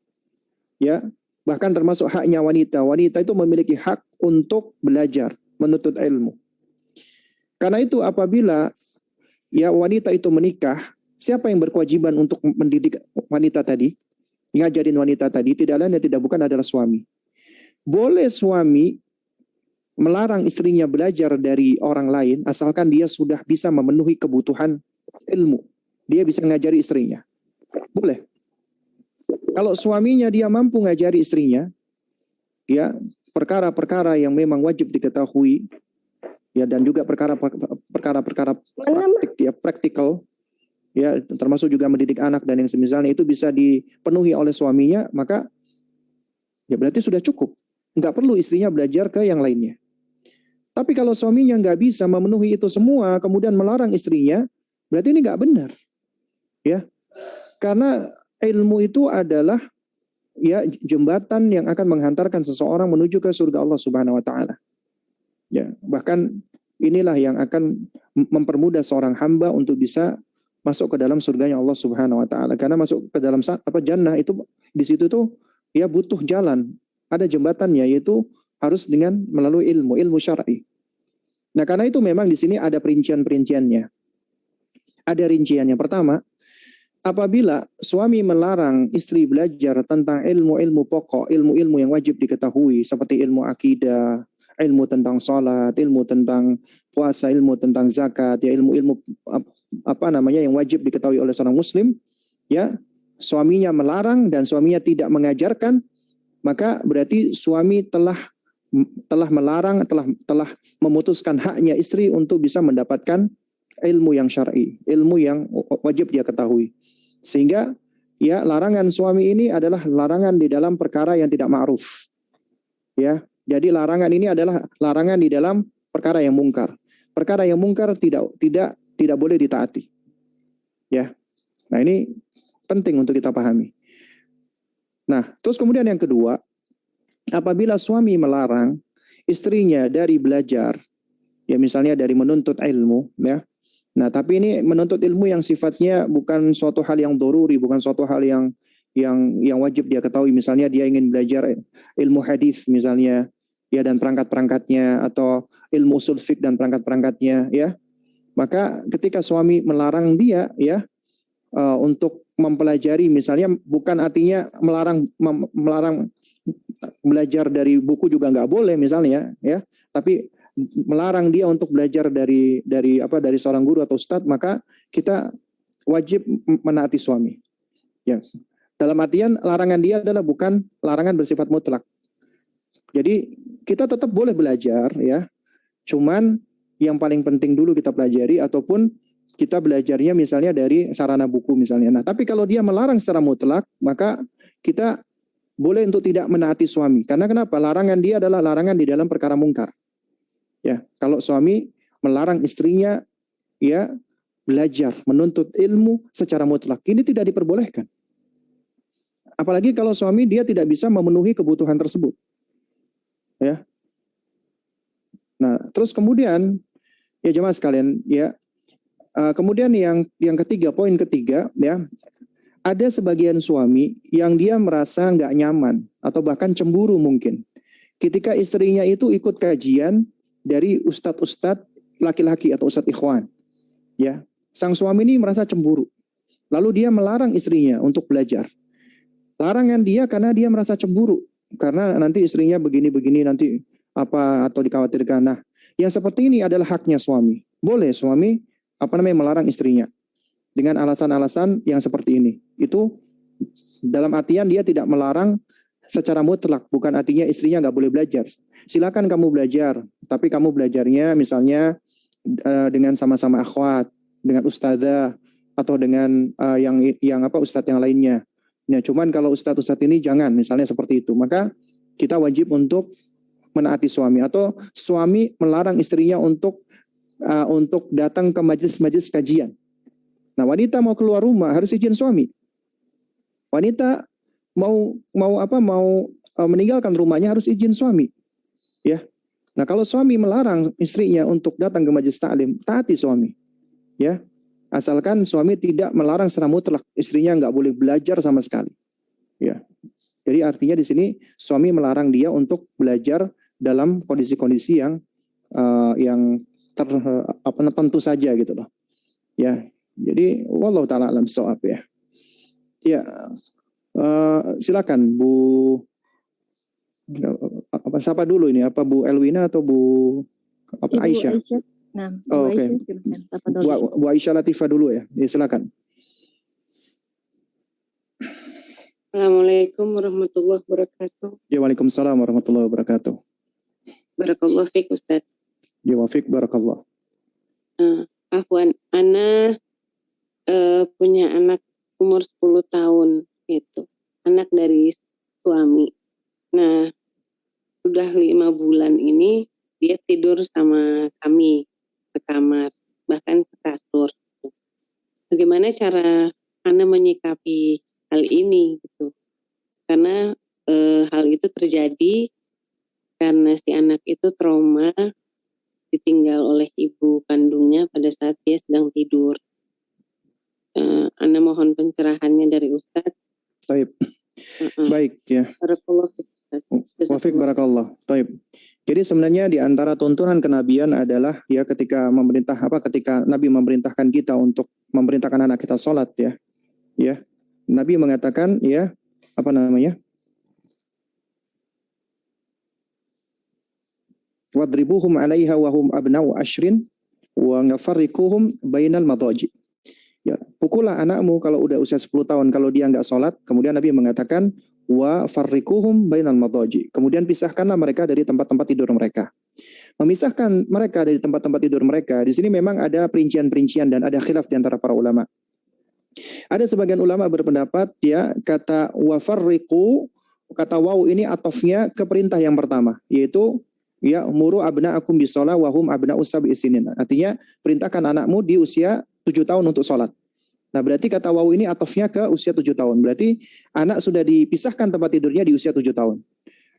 ya. Bahkan termasuk haknya wanita. Wanita itu memiliki hak untuk belajar, menuntut ilmu. Karena itu apabila, ya, wanita itu menikah, siapa yang berkewajiban untuk mendidik wanita tadi, ngajarin wanita tadi? Tidak lain dan tidak bukan adalah suami. Boleh suami melarang istrinya belajar dari orang lain asalkan dia sudah bisa memenuhi kebutuhan ilmu. Dia bisa ngajari istrinya. Boleh. Kalau suaminya dia mampu ngajari istrinya, ya, perkara-perkara yang memang wajib diketahui, ya, dan juga perkara-perkara praktik, ya, praktikal, ya, termasuk juga mendidik anak dan yang semisalnya, itu bisa dipenuhi oleh suaminya, maka ya berarti sudah cukup. Nggak perlu istrinya belajar ke yang lainnya. Tapi kalau suaminya nggak bisa memenuhi itu semua, kemudian melarang istrinya, berarti ini nggak benar, ya. Karena ilmu itu adalah, ya, jembatan yang akan menghantarkan seseorang menuju ke surga Allah Subhanahu Wa Taala. Ya, bahkan inilah yang akan mempermudah seorang hamba untuk bisa masuk ke dalam surganya Allah Subhanahu Wa Taala. Karena masuk ke dalam jannah itu di situ tuh, ya, butuh jalan, ada jembatannya, yaitu harus dengan melalui ilmu syar'i. Nah, karena itu memang di sini ada perincian-perinciannya. Ada rinciannya. Pertama, apabila suami melarang istri belajar tentang ilmu-ilmu pokok, ilmu-ilmu yang wajib diketahui, seperti ilmu akidah, ilmu tentang salat, ilmu tentang puasa, ilmu tentang zakat, ya, ilmu-ilmu yang wajib diketahui oleh seorang muslim, ya, suaminya melarang dan suaminya tidak mengajarkan, maka berarti suami telah melarang, telah memutuskan haknya istri untuk bisa mendapatkan ilmu yang syar'i, ilmu yang wajib dia ketahui. Sehingga, ya, larangan suami ini adalah larangan di dalam perkara yang tidak ma'ruf. Ya, jadi larangan ini adalah larangan di dalam perkara yang mungkar. Perkara yang mungkar tidak boleh ditaati. Ya. Nah, ini penting untuk kita pahami. Nah, terus kemudian yang kedua, apabila suami melarang istrinya dari belajar, ya, misalnya dari menuntut ilmu, ya. Nah, tapi ini menuntut ilmu yang sifatnya bukan suatu hal yang doruri, bukan suatu hal yang wajib dia ketahui. Misalnya dia ingin belajar ilmu hadis misalnya, ya, dan perangkat-perangkatnya, atau ilmu usul fiqh dan perangkat-perangkatnya, ya. Maka ketika suami melarang dia, ya, untuk mempelajari, misalnya bukan artinya melarang belajar dari buku juga nggak boleh misalnya, ya, tapi melarang dia untuk belajar dari seorang guru atau ustadz, maka kita wajib menaati suami. Ya. Dalam artian larangan dia adalah bukan larangan bersifat mutlak. Jadi kita tetap boleh belajar, ya. Cuman yang paling penting dulu kita pelajari, ataupun kita belajarnya misalnya dari sarana buku misalnya. Nah, tapi kalau dia melarang secara mutlak, maka kita boleh untuk tidak menaati suami. Karena kenapa? Larangan dia adalah larangan di dalam perkara mungkar. Ya, kalau suami melarang istrinya, ya, belajar, menuntut ilmu secara mutlak, ini tidak diperbolehkan. Apalagi kalau suami dia tidak bisa memenuhi kebutuhan tersebut. Ya. Nah, terus kemudian, ya, jemaah sekalian, ya, kemudian yang ketiga, poin ketiga, ya, ada sebagian suami yang dia merasa nggak nyaman atau bahkan cemburu mungkin ketika istrinya itu ikut kajian dari ustadz-ustadz laki-laki atau ustadz ikhwan. Ya, sang suami ini merasa cemburu. Lalu dia melarang istrinya untuk belajar. Larangan dia karena dia merasa cemburu, karena nanti istrinya begini-begini nanti apa atau dikhawatirkan. Nah, yang seperti ini adalah haknya suami. Boleh suami melarang istrinya dengan alasan-alasan yang seperti ini. Itu dalam artian dia tidak melarang secara mutlak, bukan artinya istrinya nggak boleh belajar. Silakan kamu belajar, tapi kamu belajarnya misalnya dengan sama-sama akhwat, dengan ustazah, atau dengan ustadz yang lainnya. Nah, cuman kalau ustadz ini jangan, misalnya seperti itu. Maka kita wajib untuk menaati suami, atau suami melarang istrinya untuk datang ke majelis kajian. Nah, wanita mau keluar rumah harus izin suami. Wanita mau meninggalkan rumahnya harus izin suami. Ya. Nah, kalau suami melarang istrinya untuk datang ke majelis taklim, taati suami. Ya. Asalkan suami tidak melarang secara mutlak, istrinya nggak boleh belajar sama sekali. Ya. Jadi artinya di sini suami melarang dia untuk belajar dalam kondisi-kondisi yang tentu saja gitu loh. Ya. Jadi wallahu taala alam shawab ya. Ya. Silakan Bu, siapa dulu ini? Apa Bu Elwina atau Bu Aisyah? Nah, Oh, Bu oke. Aisyah silakan. Tafadholi. Bu Aisyah Latifah dulu ya. Ya, silakan. Assalamualaikum warahmatullahi wabarakatuh. Ya, waalaikumsalam warahmatullahi wabarakatuh. Barakallahu fiik Ustaz. Ya, wafiq barakallah. Afwan, Ana punya anak umur 10 tahun itu. Anak dari suami. Nah, sudah 5 bulan ini dia tidur sama kami ke kamar, bahkan sekasur. Bagaimana cara Ana menyikapi hal ini gitu? Karena hal itu terjadi karena si anak itu trauma ditinggal oleh ibu kandungnya pada saat dia sedang tidur. Ana mohon pencerahannya dari Ustadz. Baik. Baik ya. Barakallahu fiik Ustadz. Wafiq barakallah. Baik. Jadi sebenarnya di antara tuntunan kenabian adalah ya ketika Nabi memerintahkan kita untuk memerintahkan anak kita sholat ya. Ya. Nabi mengatakan ya wadribuhum 'alaiha wa hum abna'u ashrin wa ngafarrikuhum bainal madaji. Ya, pukullah anakmu kalau udah usia 10 tahun kalau dia enggak sholat. Kemudian Nabi mengatakan wa farrikuhum bainal madaji. Kemudian pisahkanlah mereka dari tempat-tempat tidur mereka. Memisahkan mereka dari tempat-tempat tidur mereka. Di sini memang ada perincian-perincian dan ada khilaf di antara para ulama. Ada sebagian ulama berpendapat ya kata wa farriqu, kata waw ini atofnya ke perintah yang pertama, yaitu ya muru abna'akum bisolah wa hum abna'u sab'i sinin. Artinya perintahkan anakmu di usia 7 tahun untuk sholat. Nah berarti kata waw ini atofnya ke usia 7 tahun. Berarti anak sudah dipisahkan tempat tidurnya di usia 7 tahun.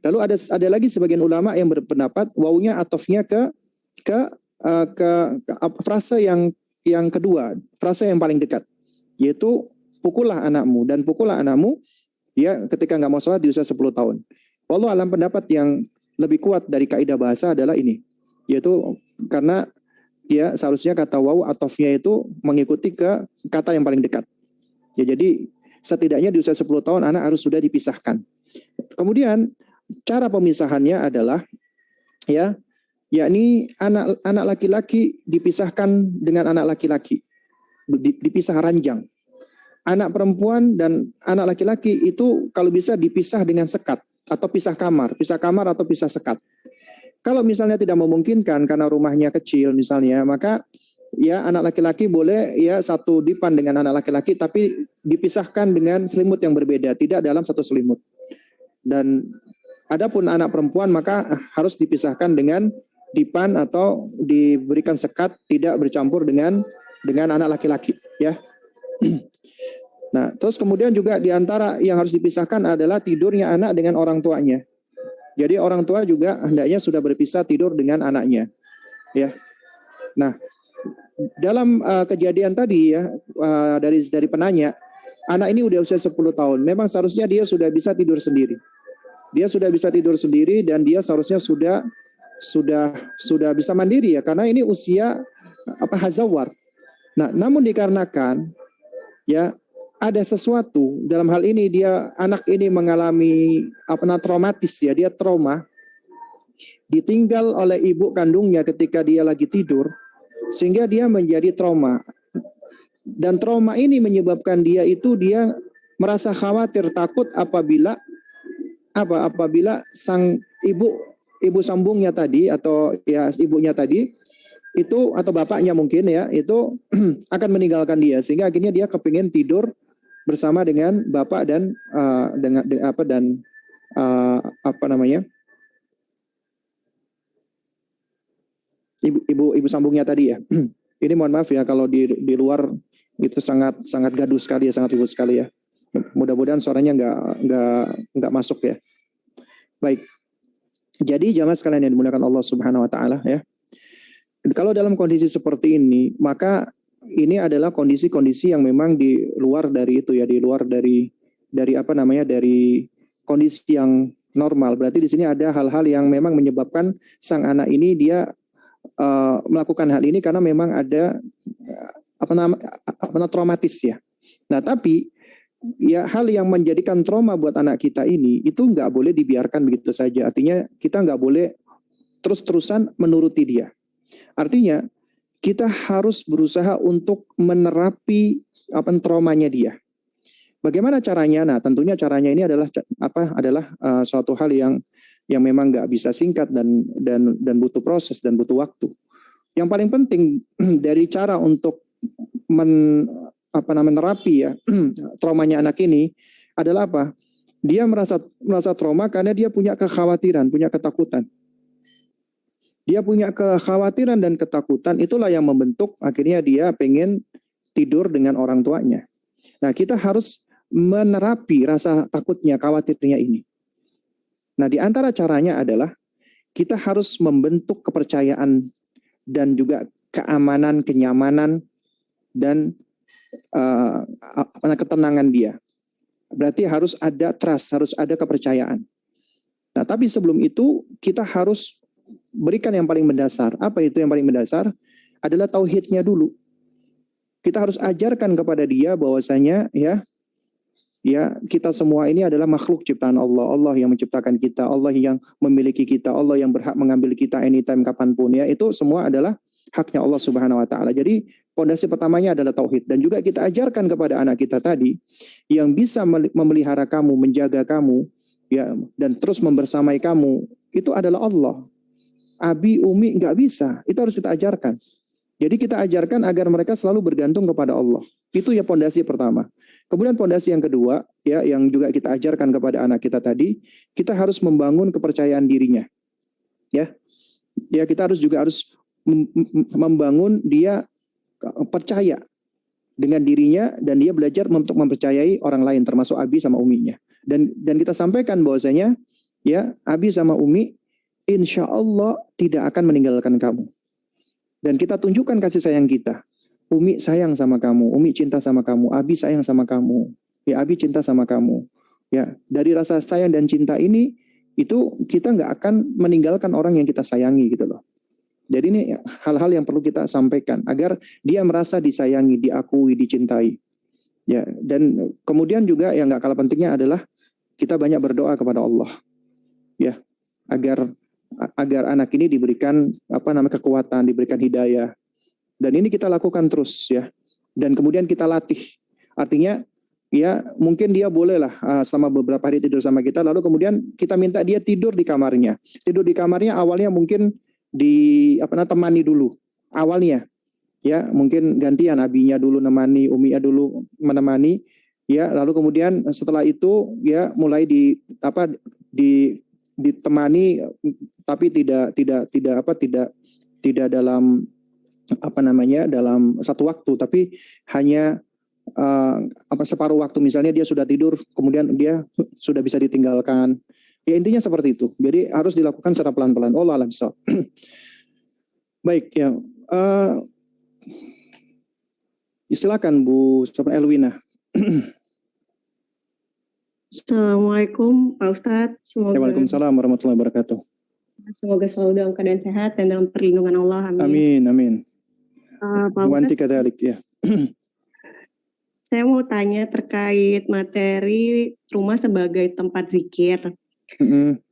Lalu ada lagi sebagian ulama yang berpendapat wawnya atofnya ke frase yang kedua, frase yang paling dekat, yaitu pukullah anakmu dan pukullah anakmu ya ketika nggak mau sholat di usia 10 tahun. Wallahu alam, pendapat yang lebih kuat dari kaidah bahasa adalah ini, yaitu karena dia seharusnya kata waw atofnya itu mengikuti ke kata yang paling dekat. Ya, jadi setidaknya di usia 10 tahun anak harus sudah dipisahkan. Kemudian cara pemisahannya adalah ya, yakni anak laki-laki dipisahkan dengan anak laki-laki, dipisah ranjang. Anak perempuan dan anak laki-laki itu kalau bisa dipisah dengan sekat atau pisah kamar atau pisah sekat. Kalau misalnya tidak memungkinkan karena rumahnya kecil misalnya, maka ya anak laki-laki boleh ya satu dipan dengan anak laki-laki tapi dipisahkan dengan selimut yang berbeda, tidak dalam satu selimut. Dan adapun anak perempuan maka harus dipisahkan dengan dipan atau diberikan sekat, tidak bercampur dengan anak laki-laki ya. Nah, terus kemudian juga di antara yang harus dipisahkan adalah tidurnya anak dengan orang tuanya. Jadi orang tua juga hendaknya sudah berpisah tidur dengan anaknya. Ya. Nah, dalam kejadian tadi ya dari penanya, anak ini udah usia 10 tahun. Memang seharusnya dia sudah bisa tidur sendiri. Dia sudah bisa tidur sendiri dan dia seharusnya sudah bisa mandiri ya, karena ini usia hazawar. Nah, namun dikarenakan ya ada sesuatu dalam hal ini anak ini mengalami traumatis ya, dia trauma, ditinggal oleh ibu kandungnya ketika dia lagi tidur sehingga dia menjadi trauma. Dan trauma ini menyebabkan dia merasa khawatir, takut apabila sang ibu sambungnya tadi atau ya ibunya tadi itu atau bapaknya mungkin ya itu akan meninggalkan dia, sehingga akhirnya dia kepingin tidur bersama dengan bapak dan ibu sambungnya tadi ya. Ini mohon maaf ya kalau di luar itu sangat gaduh sekali ya, sangat ribut sekali ya. Mudah-mudahan suaranya nggak masuk ya. Baik. Jadi jamaah sekalian yang dimuliakan Allah Subhanahu wa taala ya. Kalau dalam kondisi seperti ini, maka ini adalah kondisi-kondisi yang memang di luar dari itu ya, di luar dari dari kondisi yang normal. Berarti di sini ada hal-hal yang memang menyebabkan sang anak ini dia melakukan hal ini karena memang ada traumatis ya. Nah, tapi ya hal yang menjadikan trauma buat anak kita ini itu nggak boleh dibiarkan begitu saja. Artinya kita nggak boleh terus-terusan menuruti dia. Artinya kita harus berusaha untuk menerapi traumanya dia. Bagaimana caranya? Nah, tentunya caranya ini adalah suatu hal yang memang nggak bisa singkat dan butuh proses dan butuh waktu. Yang paling penting dari cara untuk menerapi ya traumanya anak ini adalah apa? Dia merasa trauma karena dia punya kekhawatiran, punya ketakutan. Dia punya kekhawatiran dan ketakutan, itulah yang membentuk akhirnya dia pengen tidur dengan orang tuanya. Nah, kita harus menerapi rasa takutnya, khawatirnya ini. Nah, di antara caranya adalah kita harus membentuk kepercayaan dan juga keamanan, kenyamanan dan ketenangan dia. Berarti harus ada trust, harus ada kepercayaan. Nah, tapi sebelum itu kita harus berikan yang paling mendasar. Apa itu yang paling mendasar? Adalah tauhidnya dulu. Kita harus ajarkan kepada dia bahwasanya ya kita semua ini adalah makhluk ciptaan Allah. Allah yang menciptakan kita, Allah yang memiliki kita, Allah yang berhak mengambil kita anytime kapanpun ya. Itu semua adalah haknya Allah Subhanahu wa taala. Jadi pondasi pertamanya adalah tauhid, dan juga kita ajarkan kepada anak kita tadi yang bisa memelihara kamu, menjaga kamu ya, dan terus membersamai kamu itu adalah Allah. Abi, Umi nggak bisa, itu harus kita ajarkan. Jadi kita ajarkan agar mereka selalu bergantung kepada Allah. Itu ya pondasi pertama. Kemudian pondasi yang kedua ya, yang juga kita ajarkan kepada anak kita tadi, kita harus membangun kepercayaan dirinya. Ya, kita harus membangun dia percaya dengan dirinya, dan dia belajar untuk mempercayai orang lain termasuk Abi sama Uminya. Dan kita sampaikan bahwasanya ya Abi sama Umi insya Allah tidak akan meninggalkan kamu. Dan kita tunjukkan kasih sayang kita. Umi sayang sama kamu, Umi cinta sama kamu, Abi sayang sama kamu, ya Abi cinta sama kamu. Ya, dari rasa sayang dan cinta ini itu kita nggak akan meninggalkan orang yang kita sayangi gitu loh. Jadi ini hal-hal yang perlu kita sampaikan agar dia merasa disayangi, diakui, dicintai. Ya, dan kemudian juga yang nggak kalah pentingnya adalah kita banyak berdoa kepada Allah. Ya, agar anak ini diberikan kekuatan, diberikan hidayah. Dan ini kita lakukan terus ya. Dan kemudian kita latih. Artinya ya mungkin dia bolehlah selama beberapa hari tidur sama kita, lalu kemudian kita minta dia tidur di kamarnya. Tidur di kamarnya awalnya mungkin temani dulu awalnya ya, mungkin gantian, Abinya dulu nemani, Uminya dulu menemani ya, lalu kemudian setelah itu ya mulai ditemani, tapi tidak dalam dalam satu waktu, tapi hanya separuh waktu. Misalnya dia sudah tidur kemudian dia sudah bisa ditinggalkan. Ya intinya seperti itu. Jadi harus dilakukan secara pelan-pelan. Allah alam bissawab. Baik ya. Silakan Bu Elwina. Assalamualaikum Pak Ustadz. Waalaikumsalam warahmatullahi wabarakatuh. Semoga selalu dalam keadaan sehat dan dalam perlindungan Allah. Amin. Amin. Pak Wanti kadalik ya. Saya mau tanya terkait materi rumah sebagai tempat zikir.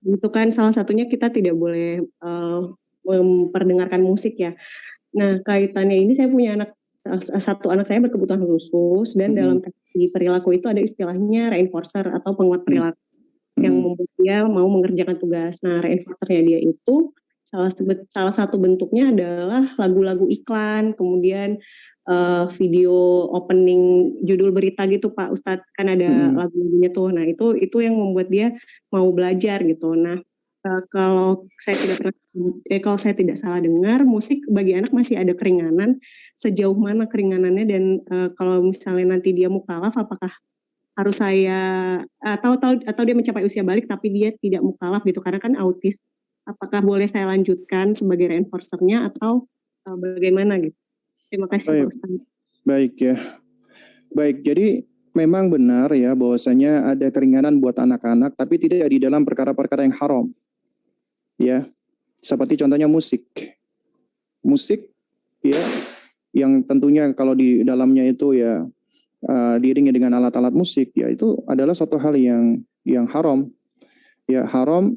Itu kan salah satunya kita tidak boleh memperdengarkan musik ya. Nah, kaitannya ini saya punya satu anak saya berkebutuhan khusus, dan dalam teknik perilaku itu ada istilahnya reinforcer atau penguat perilaku yang membuat dia mau mengerjakan tugas. Nah, reinforcernya dia itu salah satu bentuknya adalah lagu-lagu iklan, kemudian video opening judul berita gitu Pak Ustadz, kan ada lagu-lagunya tuh. Nah itu yang membuat dia mau belajar gitu. Nah kalau saya tidak salah dengar, musik bagi anak masih ada keringanan. Sejauh mana keringanannya, dan kalau misalnya nanti dia mukallaf, apakah harus saya atau dia mencapai usia balik tapi dia tidak mukallaf gitu karena kan autis. Apakah boleh saya lanjutkan sebagai reinforcernya atau bagaimana gitu? Terima kasih Pak Ustaz. Baik ya. Baik, jadi memang benar ya bahwasanya ada keringanan buat anak-anak tapi tidak di dalam perkara-perkara yang haram. Ya. Seperti contohnya musik. Musik ya yang tentunya kalau di dalamnya itu ya diiringi dengan alat-alat musik ya itu adalah suatu hal yang haram. Ya haram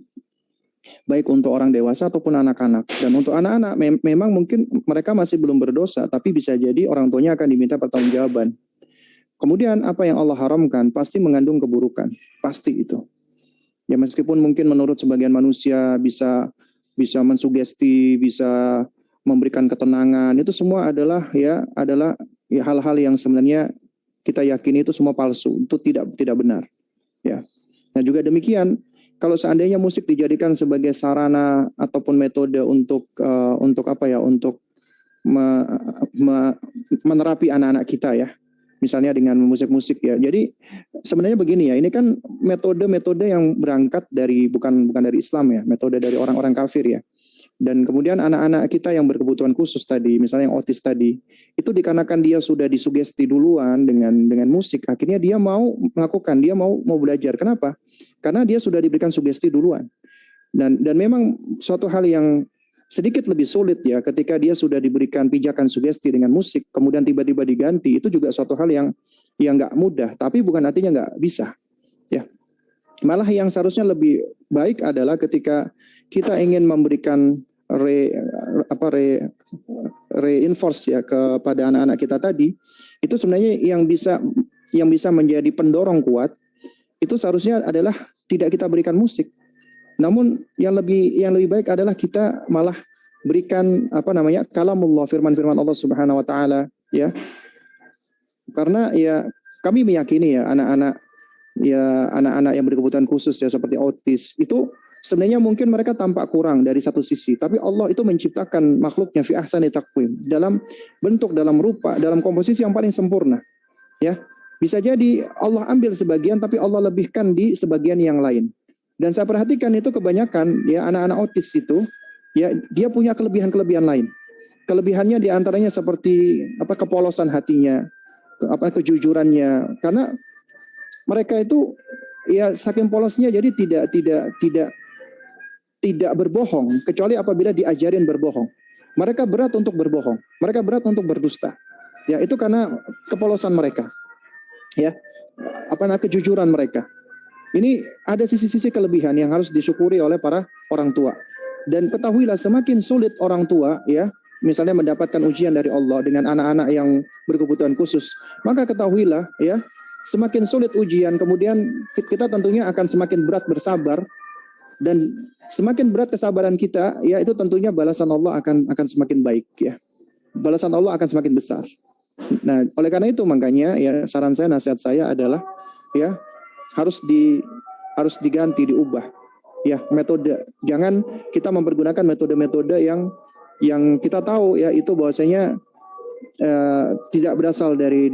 baik untuk orang dewasa ataupun anak-anak. Dan untuk anak-anak memang mungkin mereka masih belum berdosa tapi bisa jadi orang tuanya akan diminta pertanggungjawaban. Kemudian apa yang Allah haramkan pasti mengandung keburukan, pasti itu. Ya meskipun mungkin menurut sebagian manusia bisa mensugesti, bisa memberikan ketenangan, itu semua adalah hal-hal yang sebenarnya kita yakini itu semua palsu, itu tidak benar. Ya. Nah juga demikian, kalau seandainya musik dijadikan sebagai sarana ataupun metode untuk menerapi anak-anak kita ya, misalnya dengan musik-musik ya. Jadi sebenarnya begini ya, ini kan metode-metode yang berangkat dari bukan dari Islam ya, metode dari orang-orang kafir ya. Dan kemudian anak-anak kita yang berkebutuhan khusus tadi, misalnya yang autis tadi, itu dikarenakan dia sudah disugesti duluan dengan musik, akhirnya dia mau melakukan, dia mau belajar. Kenapa? Karena dia sudah diberikan sugesti duluan. Dan memang suatu hal yang sedikit lebih sulit ya ketika dia sudah diberikan pijakan sugesti dengan musik, kemudian tiba-tiba diganti, itu juga suatu hal yang nggak mudah, tapi bukan artinya nggak bisa. Ya. Malah yang seharusnya lebih baik adalah ketika kita ingin memberikan reinforce ya kepada anak-anak kita tadi, itu sebenarnya yang bisa menjadi pendorong kuat itu seharusnya adalah tidak kita berikan musik. Namun yang lebih baik adalah kita malah berikan kalamullah, firman-firman Allah Subhanahu wa taala ya. Karena ya kami meyakini ya anak-anak yang berkebutuhan khusus ya seperti autis itu sebenarnya mungkin mereka tampak kurang dari satu sisi, tapi Allah itu menciptakan makhluknya fi ahsani taqwim, dalam bentuk, dalam rupa, dalam komposisi yang paling sempurna. Ya. Bisa jadi Allah ambil sebagian tapi Allah lebihkan di sebagian yang lain. Dan saya perhatikan itu kebanyakan ya anak-anak autis itu ya dia punya kelebihan-kelebihan lain. Kelebihannya diantaranya seperti kepolosan hatinya, kejujurannya, karena mereka itu ya saking polosnya jadi tidak berbohong kecuali apabila diajarin berbohong. Mereka berat untuk berbohong, mereka berat untuk berdusta. Ya itu karena kepolosan mereka. Ya, kejujuran mereka. Ini ada sisi-sisi kelebihan yang harus disyukuri oleh para orang tua. Dan ketahuilah semakin sulit orang tua ya, misalnya mendapatkan ujian dari Allah dengan anak-anak yang berkebutuhan khusus, maka ketahuilah ya, semakin sulit ujian, kemudian kita tentunya akan semakin berat bersabar, dan semakin berat kesabaran kita, ya itu tentunya balasan Allah akan semakin baik ya. Balasan Allah akan semakin besar. Nah, oleh karena itu makanya ya saran saya, nasihat saya adalah ya harus diganti, diubah. Ya, metode. Jangan kita mempergunakan metode-metode yang kita tahu ya itu bahwasanya tidak berasal dari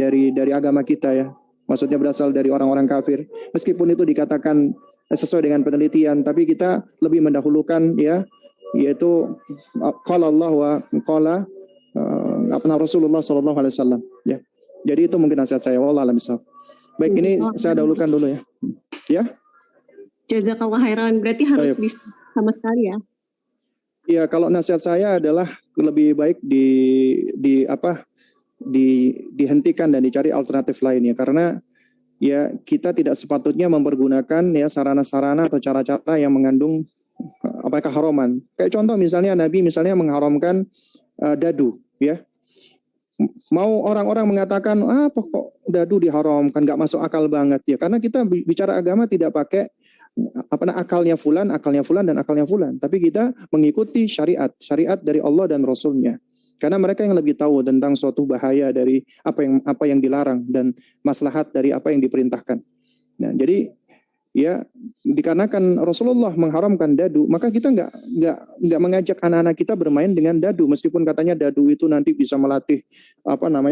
agama kita ya. Maksudnya berasal dari orang-orang kafir. Meskipun itu dikatakan sesuai dengan penelitian, tapi kita lebih mendahulukan ya, yaitu qala Allah wa qala Rasulullah SAW. Ya. Jadi itu mungkin nasihat saya. Wallahu a'lam bishawab. Baik, ini saya dahulukan dulu ya. Ya. Jazakallah khairan. Berarti harus bisa sama sekali ya. Ya, kalau nasihat saya adalah lebih baik dihentikan dan dicari alternatif lainnya, karena ya kita tidak sepatutnya mempergunakan ya sarana-sarana atau cara-cara yang mengandung keharaman. Kayak contoh misalnya Nabi mengharamkan dadu ya. Mau orang-orang mengatakan apa kok dadu diharamkan, nggak masuk akal banget ya, karena kita bicara agama tidak pakai akalnya fulan dan akalnya fulan, tapi kita mengikuti syariat dari Allah dan Rasulnya. Karena mereka yang lebih tahu tentang suatu bahaya dari apa yang dilarang dan maslahat dari apa yang diperintahkan. Nah, jadi ya dikarenakan Rasulullah mengharamkan dadu, maka kita nggak mengajak anak-anak kita bermain dengan dadu, meskipun katanya dadu itu nanti bisa melatih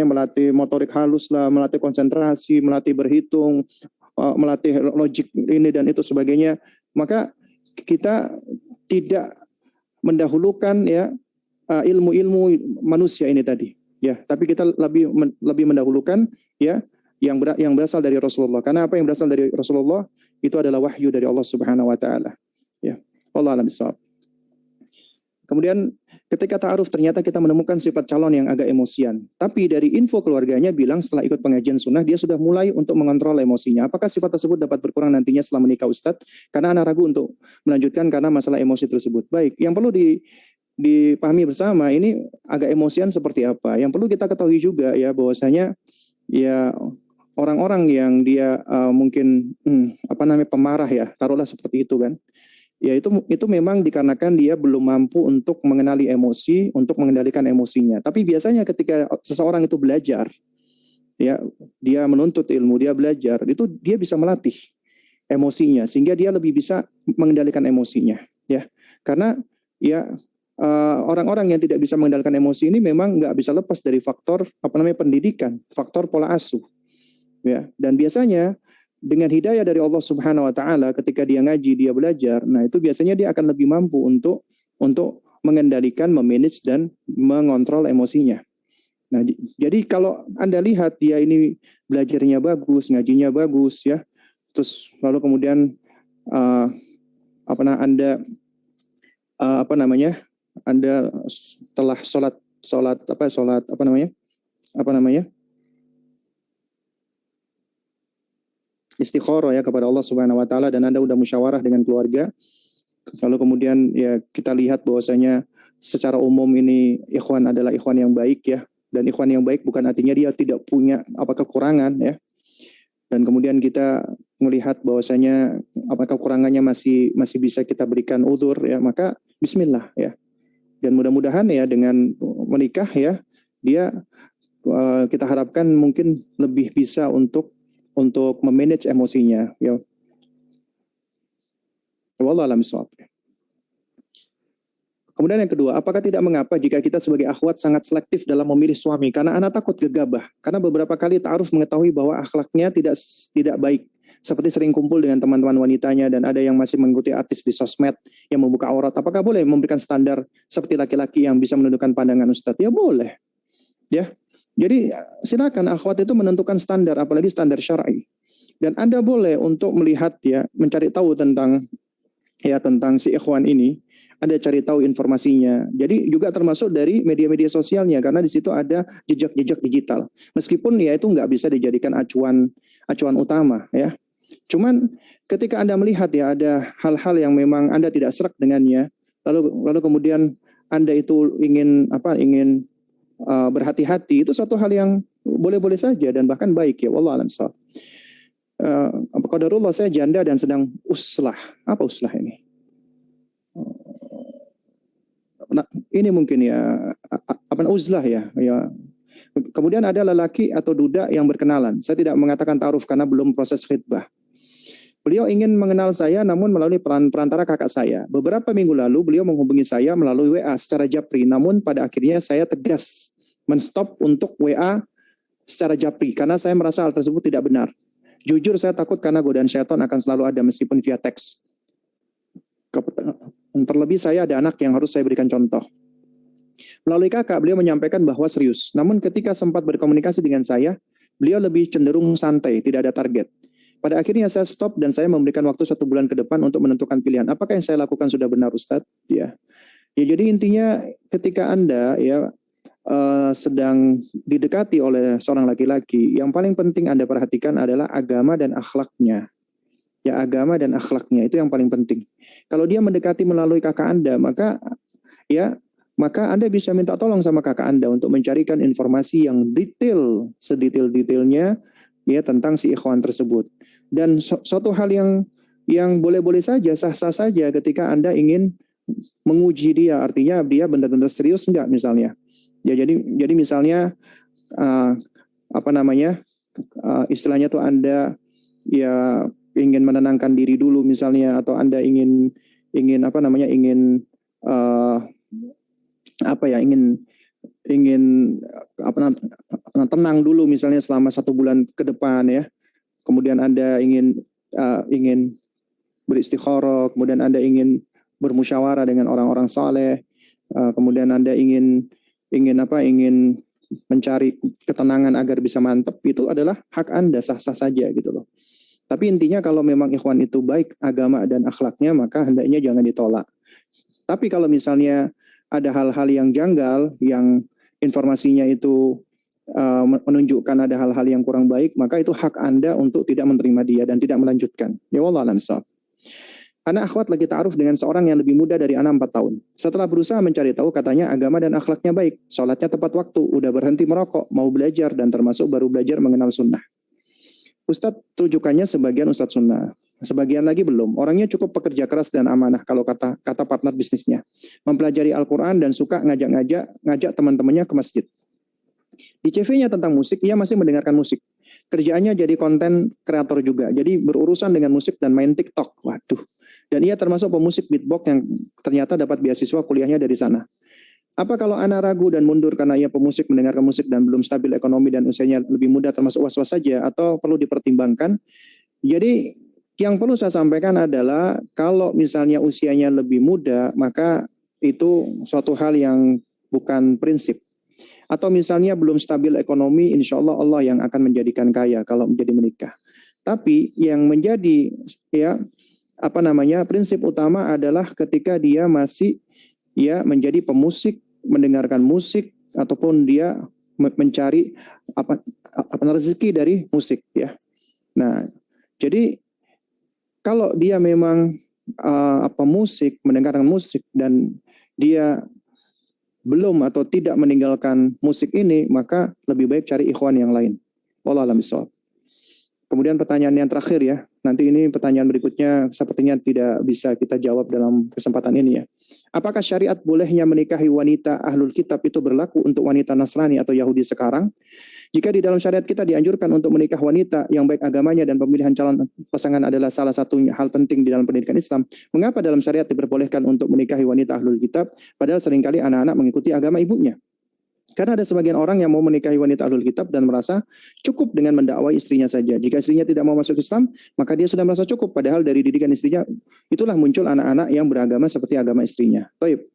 melatih motorik halus lah, melatih konsentrasi, melatih berhitung, melatih logik ini dan itu sebagainya, maka kita tidak mendahulukan ya ilmu-ilmu manusia ini tadi, ya, tapi kita lebih mendahulukan ya yang berasal dari Rasulullah. Karena apa yang berasal dari Rasulullah itu adalah wahyu dari Allah Subhanahu wa taala. Ya. Wallahu a'lam bishawab. Kemudian ketika ta'aruf ternyata kita menemukan sifat calon yang agak emosian. Tapi dari info keluarganya bilang setelah ikut pengajian sunnah dia sudah mulai untuk mengontrol emosinya. Apakah sifat tersebut dapat berkurang nantinya setelah menikah Ustadz? Karena anak ragu untuk melanjutkan karena masalah emosi tersebut. Baik, yang perlu dipahami bersama ini agak emosian seperti apa. Yang perlu kita ketahui juga ya bahwasanya ya orang-orang yang dia mungkin pemarah ya, taruhlah seperti itu kan. Ya itu memang dikarenakan dia belum mampu untuk mengenali emosi, untuk mengendalikan emosinya. Tapi biasanya ketika seseorang itu belajar, ya dia menuntut ilmu, dia belajar, itu dia bisa melatih emosinya sehingga dia lebih bisa mengendalikan emosinya. Ya, karena ya orang-orang yang tidak bisa mengendalikan emosi ini memang nggak bisa lepas dari faktor pendidikan, faktor pola asuh. Ya, dan biasanya dengan hidayah dari Allah Subhanahu wa taala ketika dia ngaji, dia belajar, nah itu biasanya dia akan lebih mampu untuk mengendalikan, memanage dan mengontrol emosinya. Nah, jadi kalau Anda lihat dia ini belajarnya bagus, ngajinya bagus ya. Terus lalu kemudian Anda telah sholat istikharah ya kepada Allah Subhanahu wa taala dan Anda sudah musyawarah dengan keluarga. Lalu kemudian ya kita lihat bahwasanya secara umum ini ikhwan adalah ikhwan yang baik ya. Dan ikhwan yang baik bukan artinya dia tidak punya kekurangan ya. Dan kemudian kita melihat bahwasanya kekurangannya masih bisa kita berikan udzur ya, maka bismillah ya. Dan mudah-mudahan ya dengan menikah ya dia kita harapkan mungkin lebih bisa untuk memanage emosinya ya. Wallahu a'lam bishawab. Kemudian yang kedua, apakah tidak mengapa jika kita sebagai akhwat sangat selektif dalam memilih suami karena anak takut gegabah? Karena beberapa kali ta'aruf mengetahui bahwa akhlaknya tidak baik, seperti sering kumpul dengan teman-teman wanitanya dan ada yang masih mengikuti artis di sosmed yang membuka aurat. Apakah boleh memberikan standar seperti laki-laki yang bisa menentukan pandangan Ustadz? Ya boleh. Ya. Jadi silakan akhwat itu menentukan standar, apalagi standar syar'i. Dan Anda boleh untuk melihat ya, mencari tahu tentang si ikhwan ini. Anda cari tahu informasinya. Jadi juga termasuk dari media-media sosialnya karena di situ ada jejak-jejak digital. Meskipun ya itu nggak bisa dijadikan acuan utama ya. Cuman ketika Anda melihat ya ada hal-hal yang memang Anda tidak serak dengannya, lalu kemudian Anda itu ingin berhati-hati, itu satu hal yang boleh-boleh saja dan bahkan baik ya. Wallahu a'lam bishawab. Qadarullah saya janda dan sedang uslah. Apa uslah ini? Nah, ini mungkin ya uzlah ya. Kemudian ada lelaki atau duda yang berkenalan. Saya tidak mengatakan ta'aruf karena belum proses khitbah. Beliau ingin mengenal saya namun melalui perantara kakak saya. Beberapa minggu lalu beliau menghubungi saya melalui WA secara japri. Namun pada akhirnya saya tegas menstop untuk WA secara japri karena saya merasa hal tersebut tidak benar. Jujur saya takut karena godaan syaitan akan selalu ada meskipun via teks. Terlebih saya ada anak yang harus saya berikan contoh. Melalui kakak beliau menyampaikan bahwa serius. Namun ketika sempat berkomunikasi dengan saya, beliau lebih cenderung santai, tidak ada target. Pada akhirnya saya stop dan saya memberikan waktu 1 bulan ke depan untuk menentukan pilihan. Apakah yang saya lakukan sudah benar Ustadz? Ya. Jadi intinya ketika Anda ya sedang didekati oleh seorang laki-laki, yang paling penting Anda perhatikan adalah agama dan akhlaknya. Ya, agama dan akhlaknya itu yang paling penting. Kalau dia mendekati melalui kakak Anda, maka Anda bisa minta tolong sama kakak Anda untuk mencarikan informasi yang detail, sedetail-detailnya ya tentang si ikhwan tersebut. Dan suatu hal yang boleh-boleh saja, sah-sah saja ketika Anda ingin menguji dia, artinya dia benar-benar serius enggak misalnya. Ya jadi misalnya istilahnya tuh Anda ya ingin menenangkan diri dulu misalnya, atau Anda ingin tenang dulu misalnya selama 1 bulan ke depan ya. kemudian Anda ingin beristikharah, kemudian Anda ingin bermusyawarah dengan orang-orang saleh, kemudian Anda ingin mencari ketenangan agar bisa mantap, itu adalah hak Anda, sah-sah saja gitu loh. Tapi intinya kalau memang ikhwan itu baik agama dan akhlaknya, maka hendaknya jangan ditolak. Tapi kalau misalnya ada hal-hal yang janggal, yang informasinya itu menunjukkan ada hal-hal yang kurang baik, maka itu hak Anda untuk tidak menerima dia dan tidak melanjutkan. Ya wallahu a'lam bishawab. Anak akhwat lagi ta'aruf dengan seorang yang lebih muda dari anak 4 tahun. Setelah berusaha mencari tahu, katanya agama dan akhlaknya baik, sholatnya tepat waktu, udah berhenti merokok, mau belajar, dan termasuk baru belajar mengenal sunnah. Ustadz rujukannya sebagian Ustadz sunnah, sebagian lagi belum. Orangnya cukup pekerja keras dan amanah kalau kata partner bisnisnya. Mempelajari Al-Quran dan suka ngajak teman-temannya ke masjid. Di CV-nya tentang musik, ia masih mendengarkan musik. Kerjaannya jadi konten kreator juga. Jadi berurusan dengan musik dan main TikTok. Waduh. Dan ia termasuk pemusik beatbox yang ternyata dapat beasiswa kuliahnya dari sana. Apa kalau anak ragu dan mundur karena ia pemusik mendengarkan musik dan belum stabil ekonomi dan usianya lebih muda, termasuk was-was saja atau perlu dipertimbangkan? Jadi yang perlu saya sampaikan adalah kalau misalnya usianya lebih muda, maka itu suatu hal yang bukan prinsip. Atau misalnya belum stabil ekonomi, insya Allah Allah yang akan menjadikan kaya kalau menjadi menikah. Tapi yang menjadi prinsip utama adalah ketika dia masih menjadi pemusik, mendengarkan musik, ataupun dia mencari rezeki dari musik ya. Nah, jadi kalau dia memang pemusik, mendengarkan musik dan dia belum atau tidak meninggalkan musik ini, maka lebih baik cari ikhwan yang lain. Wallahu a'lam bishawab. Kemudian pertanyaan yang terakhir ya. Nanti ini pertanyaan berikutnya sepertinya tidak bisa kita jawab dalam kesempatan ini ya. Apakah syariat bolehnya menikahi wanita ahlul kitab itu berlaku untuk wanita Nasrani atau Yahudi sekarang? Jika di dalam syariat kita dianjurkan untuk menikah wanita yang baik agamanya dan pemilihan calon pasangan adalah salah satu hal penting di dalam pendidikan Islam, mengapa dalam syariat diperbolehkan untuk menikahi wanita ahlul kitab padahal seringkali anak-anak mengikuti agama ibunya? Karena ada sebagian orang yang mau menikahi wanita ahlul kitab dan merasa cukup dengan mendakwai istrinya saja. Jika istrinya tidak mau masuk Islam, maka dia sudah merasa cukup. Padahal dari didikan istrinya, itulah muncul anak-anak yang beragama seperti agama istrinya. Baik.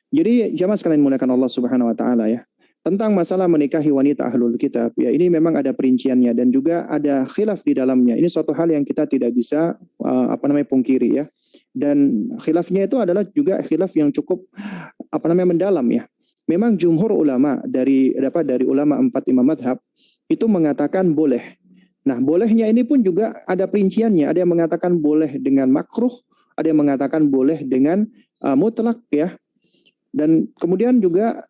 Jadi jamaah sekalian muliakan Allah Subhanahu Wa Taala ya. Tentang masalah menikahi wanita ahlul kitab, ya ini memang ada perinciannya dan juga ada khilaf di dalamnya. Ini suatu hal yang kita tidak bisa pungkiri ya. Dan khilafnya itu adalah juga khilaf yang cukup mendalam ya. Memang jumhur ulama dari ulama 4 imam mazhab itu mengatakan boleh. Nah, bolehnya ini pun juga ada perinciannya. Ada yang mengatakan boleh dengan makruh, ada yang mengatakan boleh dengan mutlak ya. Dan kemudian juga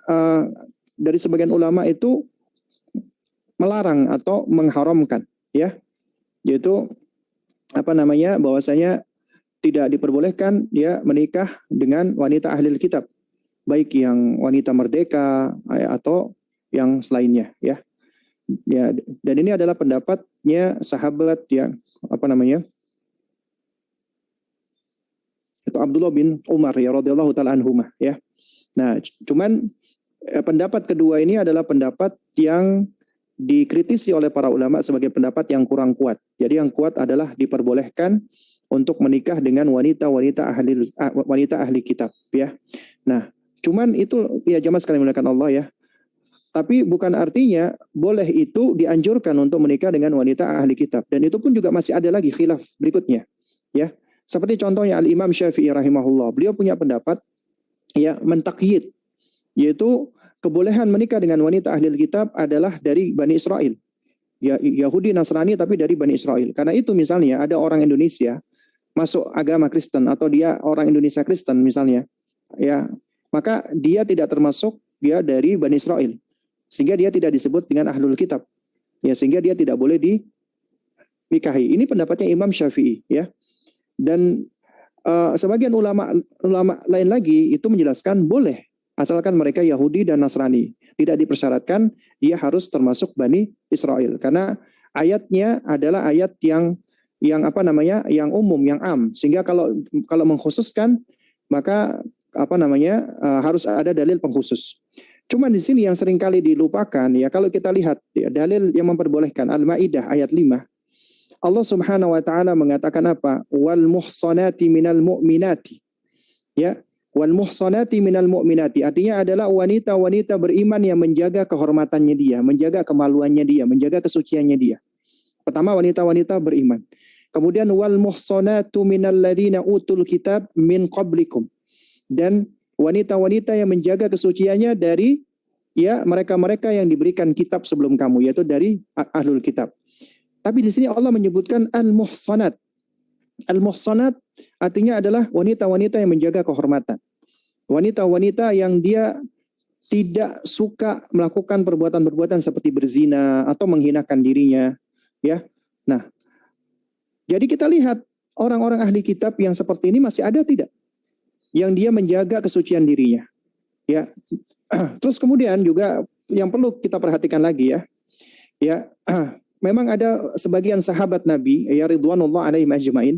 dari sebagian ulama itu melarang atau mengharamkan ya. Yaitu bahwasanya tidak diperbolehkan ya menikah dengan wanita ahli kitab. Baik yang wanita merdeka atau yang selainnya ya. Ya, dan ini adalah pendapatnya sahabat yang itu Abdullah bin Umar ya radhiyallahu taala anhuma ya. Nah, cuman pendapat kedua ini adalah pendapat yang dikritisi oleh para ulama sebagai pendapat yang kurang kuat. Jadi yang kuat adalah diperbolehkan untuk menikah dengan wanita ahli kitab ya. Nah, cuman itu ya jamaah sekalian muliakan Allah ya. Tapi bukan artinya boleh itu dianjurkan untuk menikah dengan wanita ahli kitab. Dan itu pun juga masih ada lagi khilaf berikutnya. Ya, seperti contohnya Al-Imam Syafi'i rahimahullah. Beliau punya pendapat ya mentakyid, yaitu kebolehan menikah dengan wanita ahli kitab adalah dari Bani Israel. Ya, Yahudi Nasrani tapi dari Bani Israel. Karena itu misalnya ada orang Indonesia masuk agama Kristen atau dia orang Indonesia Kristen misalnya, ya maka dia tidak termasuk dia dari Bani Israel. Sehingga dia tidak disebut dengan ahlul kitab. Ya, sehingga dia tidak boleh dinikahi. Ini pendapatnya Imam Syafi'i ya. Dan sebagian ulama lain lagi itu menjelaskan boleh asalkan mereka Yahudi dan Nasrani. Tidak dipersyaratkan dia harus termasuk Bani Israel. Karena ayatnya adalah ayat yang umum, yang am. Sehingga kalau mengkhususkan maka harus ada dalil pengkhusus. Cuma di sini yang seringkali dilupakan ya, kalau kita lihat ya, dalil yang memperbolehkan Al-Maidah ayat 5. Allah Subhanahu wa taala mengatakan apa? Wal muhsanati minal mu'minati. Ya, wal muhsanati minal mu'minati artinya adalah wanita-wanita beriman yang menjaga kehormatannya dia, menjaga kemaluannya dia, menjaga kesuciannya dia. Pertama wanita-wanita beriman. Kemudian wal muhsanatu minal ladzina utul kitab min qablikum. Dan wanita-wanita yang menjaga kesuciannya dari ya mereka-mereka yang diberikan kitab sebelum kamu, yaitu dari ahlul kitab. Tapi di sini Allah menyebutkan al-muhsanat. Al-muhsanat artinya adalah wanita-wanita yang menjaga kehormatan. Wanita-wanita yang dia tidak suka melakukan perbuatan-perbuatan seperti berzina atau menghinakan dirinya, ya. Nah, jadi kita lihat orang-orang ahli kitab yang seperti ini masih ada tidak? Yang dia menjaga kesucian dirinya, ya. Terus kemudian juga yang perlu kita perhatikan lagi ya, memang ada sebagian sahabat Nabi ya ridwanullah alaihim ajmain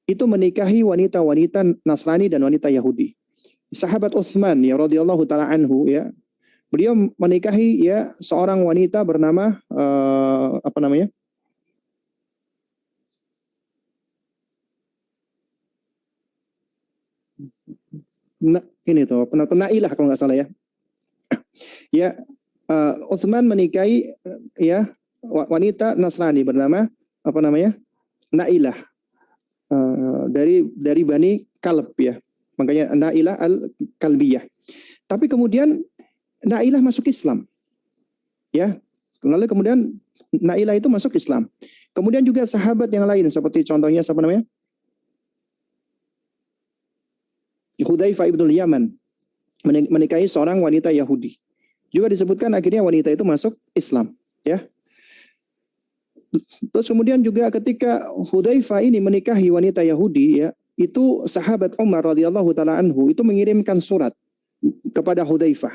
itu menikahi wanita-wanita Nasrani dan wanita Yahudi. Sahabat Utsman ya radhiyallahu taala anhu ya, beliau menikahi ya seorang wanita bernama apa namanya? Nah, ini tuh Nailah kalau nggak salah ya. Ya, Utsman menikahi ya wanita Nasrani bernama apa namanya? Nailah. Dari Bani Kalb ya. Makanya Nailah al-Kalbiyah. Tapi kemudian Nailah masuk Islam. Ya. Lalu kemudian Nailah itu masuk Islam. Kemudian juga sahabat yang lain seperti contohnya siapa namanya? Hudzaifah ibnul Yaman menikahi seorang wanita Yahudi. Juga disebutkan akhirnya wanita itu masuk Islam, ya. Terus kemudian juga ketika Hudzaifah ini menikahi wanita Yahudi, ya, itu sahabat Umar radhiyallahu taala anhu itu mengirimkan surat kepada Hudzaifah,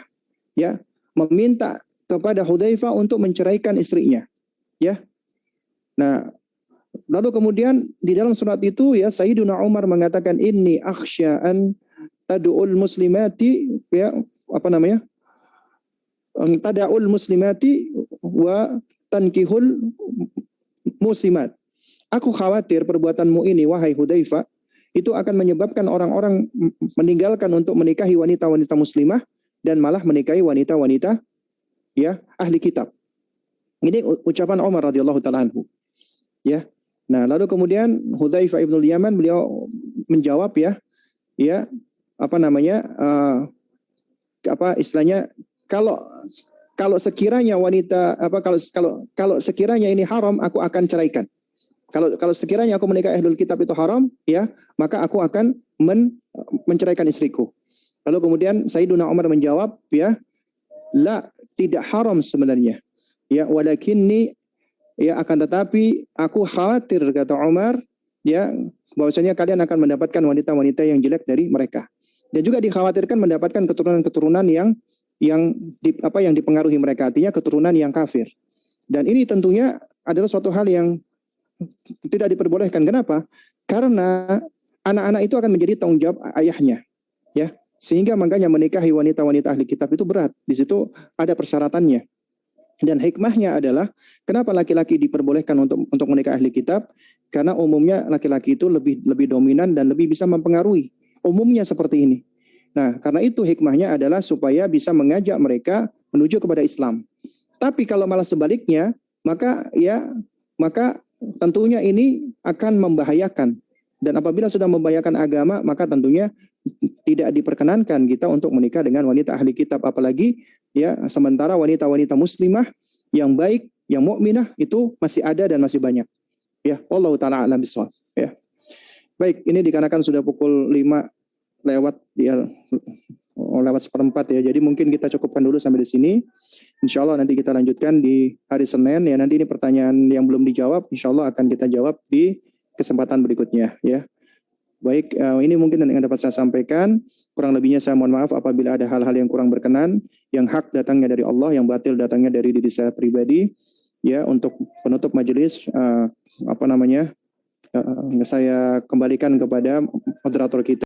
ya, meminta kepada Hudzaifah untuk menceraikan istrinya, ya. Nah, lalu kemudian di dalam surat itu ya Sayyiduna Umar mengatakan inni akhsya an tad'ul muslimati ya apa namanya? Tada'ul muslimati wa tankihul muslimat. Aku khawatir perbuatanmu ini wahai Hudzaifah itu akan menyebabkan orang-orang meninggalkan untuk menikahi wanita-wanita muslimah dan malah menikahi wanita-wanita ya ahli kitab. Ini ucapan Umar radhiyallahu taala anhu. Ya. Nah, lalu kemudian Hudzaifah ibnul Yaman beliau menjawab ya apa namanya apa istilahnya kalau sekiranya wanita apa kalau sekiranya ini haram aku akan ceraikan. Kalau sekiranya aku menikah ahlul kitab itu haram ya, maka aku akan menceraikan istriku. Lalu kemudian Sayyiduna Umar menjawab ya, la tidak haram sebenarnya. Ya, walakinni ya akan tetapi aku khawatir kata Umar ya bahwasanya kalian akan mendapatkan wanita-wanita yang jelek dari mereka. Dan juga dikhawatirkan mendapatkan keturunan-keturunan yang dipengaruhi mereka, artinya keturunan yang kafir. Dan ini tentunya adalah suatu hal yang tidak diperbolehkan. Kenapa? Karena anak-anak itu akan menjadi tanggung jawab ayahnya, ya. Sehingga makanya menikahi wanita-wanita ahli kitab itu berat. Di situ ada persyaratannya. Dan hikmahnya adalah kenapa laki-laki diperbolehkan untuk menikah ahli kitab? Karena umumnya laki-laki itu lebih dominan dan lebih bisa mempengaruhi. Umumnya seperti ini. Nah, karena itu hikmahnya adalah supaya bisa mengajak mereka menuju kepada Islam. Tapi kalau malah sebaliknya, maka tentunya ini akan membahayakan. Dan apabila sudah membahayakan agama, maka tentunya tidak diperkenankan kita untuk menikah dengan wanita ahli kitab, apalagi ya sementara wanita-wanita muslimah yang baik, yang mukminah itu masih ada dan masih banyak. Ya, wallahu taala a'lam bishawab. Ya. Baik, ini dikarenakan sudah pukul 5 lewat 1/4 ya. Jadi mungkin kita cukupkan dulu sampai di sini. Insya Allah nanti kita lanjutkan di hari Senin ya. Nanti ini pertanyaan yang belum dijawab, insya Allah akan kita jawab di kesempatan berikutnya ya. Baik, ini mungkin yang dapat saya sampaikan. Kurang lebihnya saya mohon maaf apabila ada hal-hal yang kurang berkenan. Yang hak datangnya dari Allah, yang batil datangnya dari diri saya pribadi. Ya, untuk penutup majelis saya kembalikan kepada moderator kita.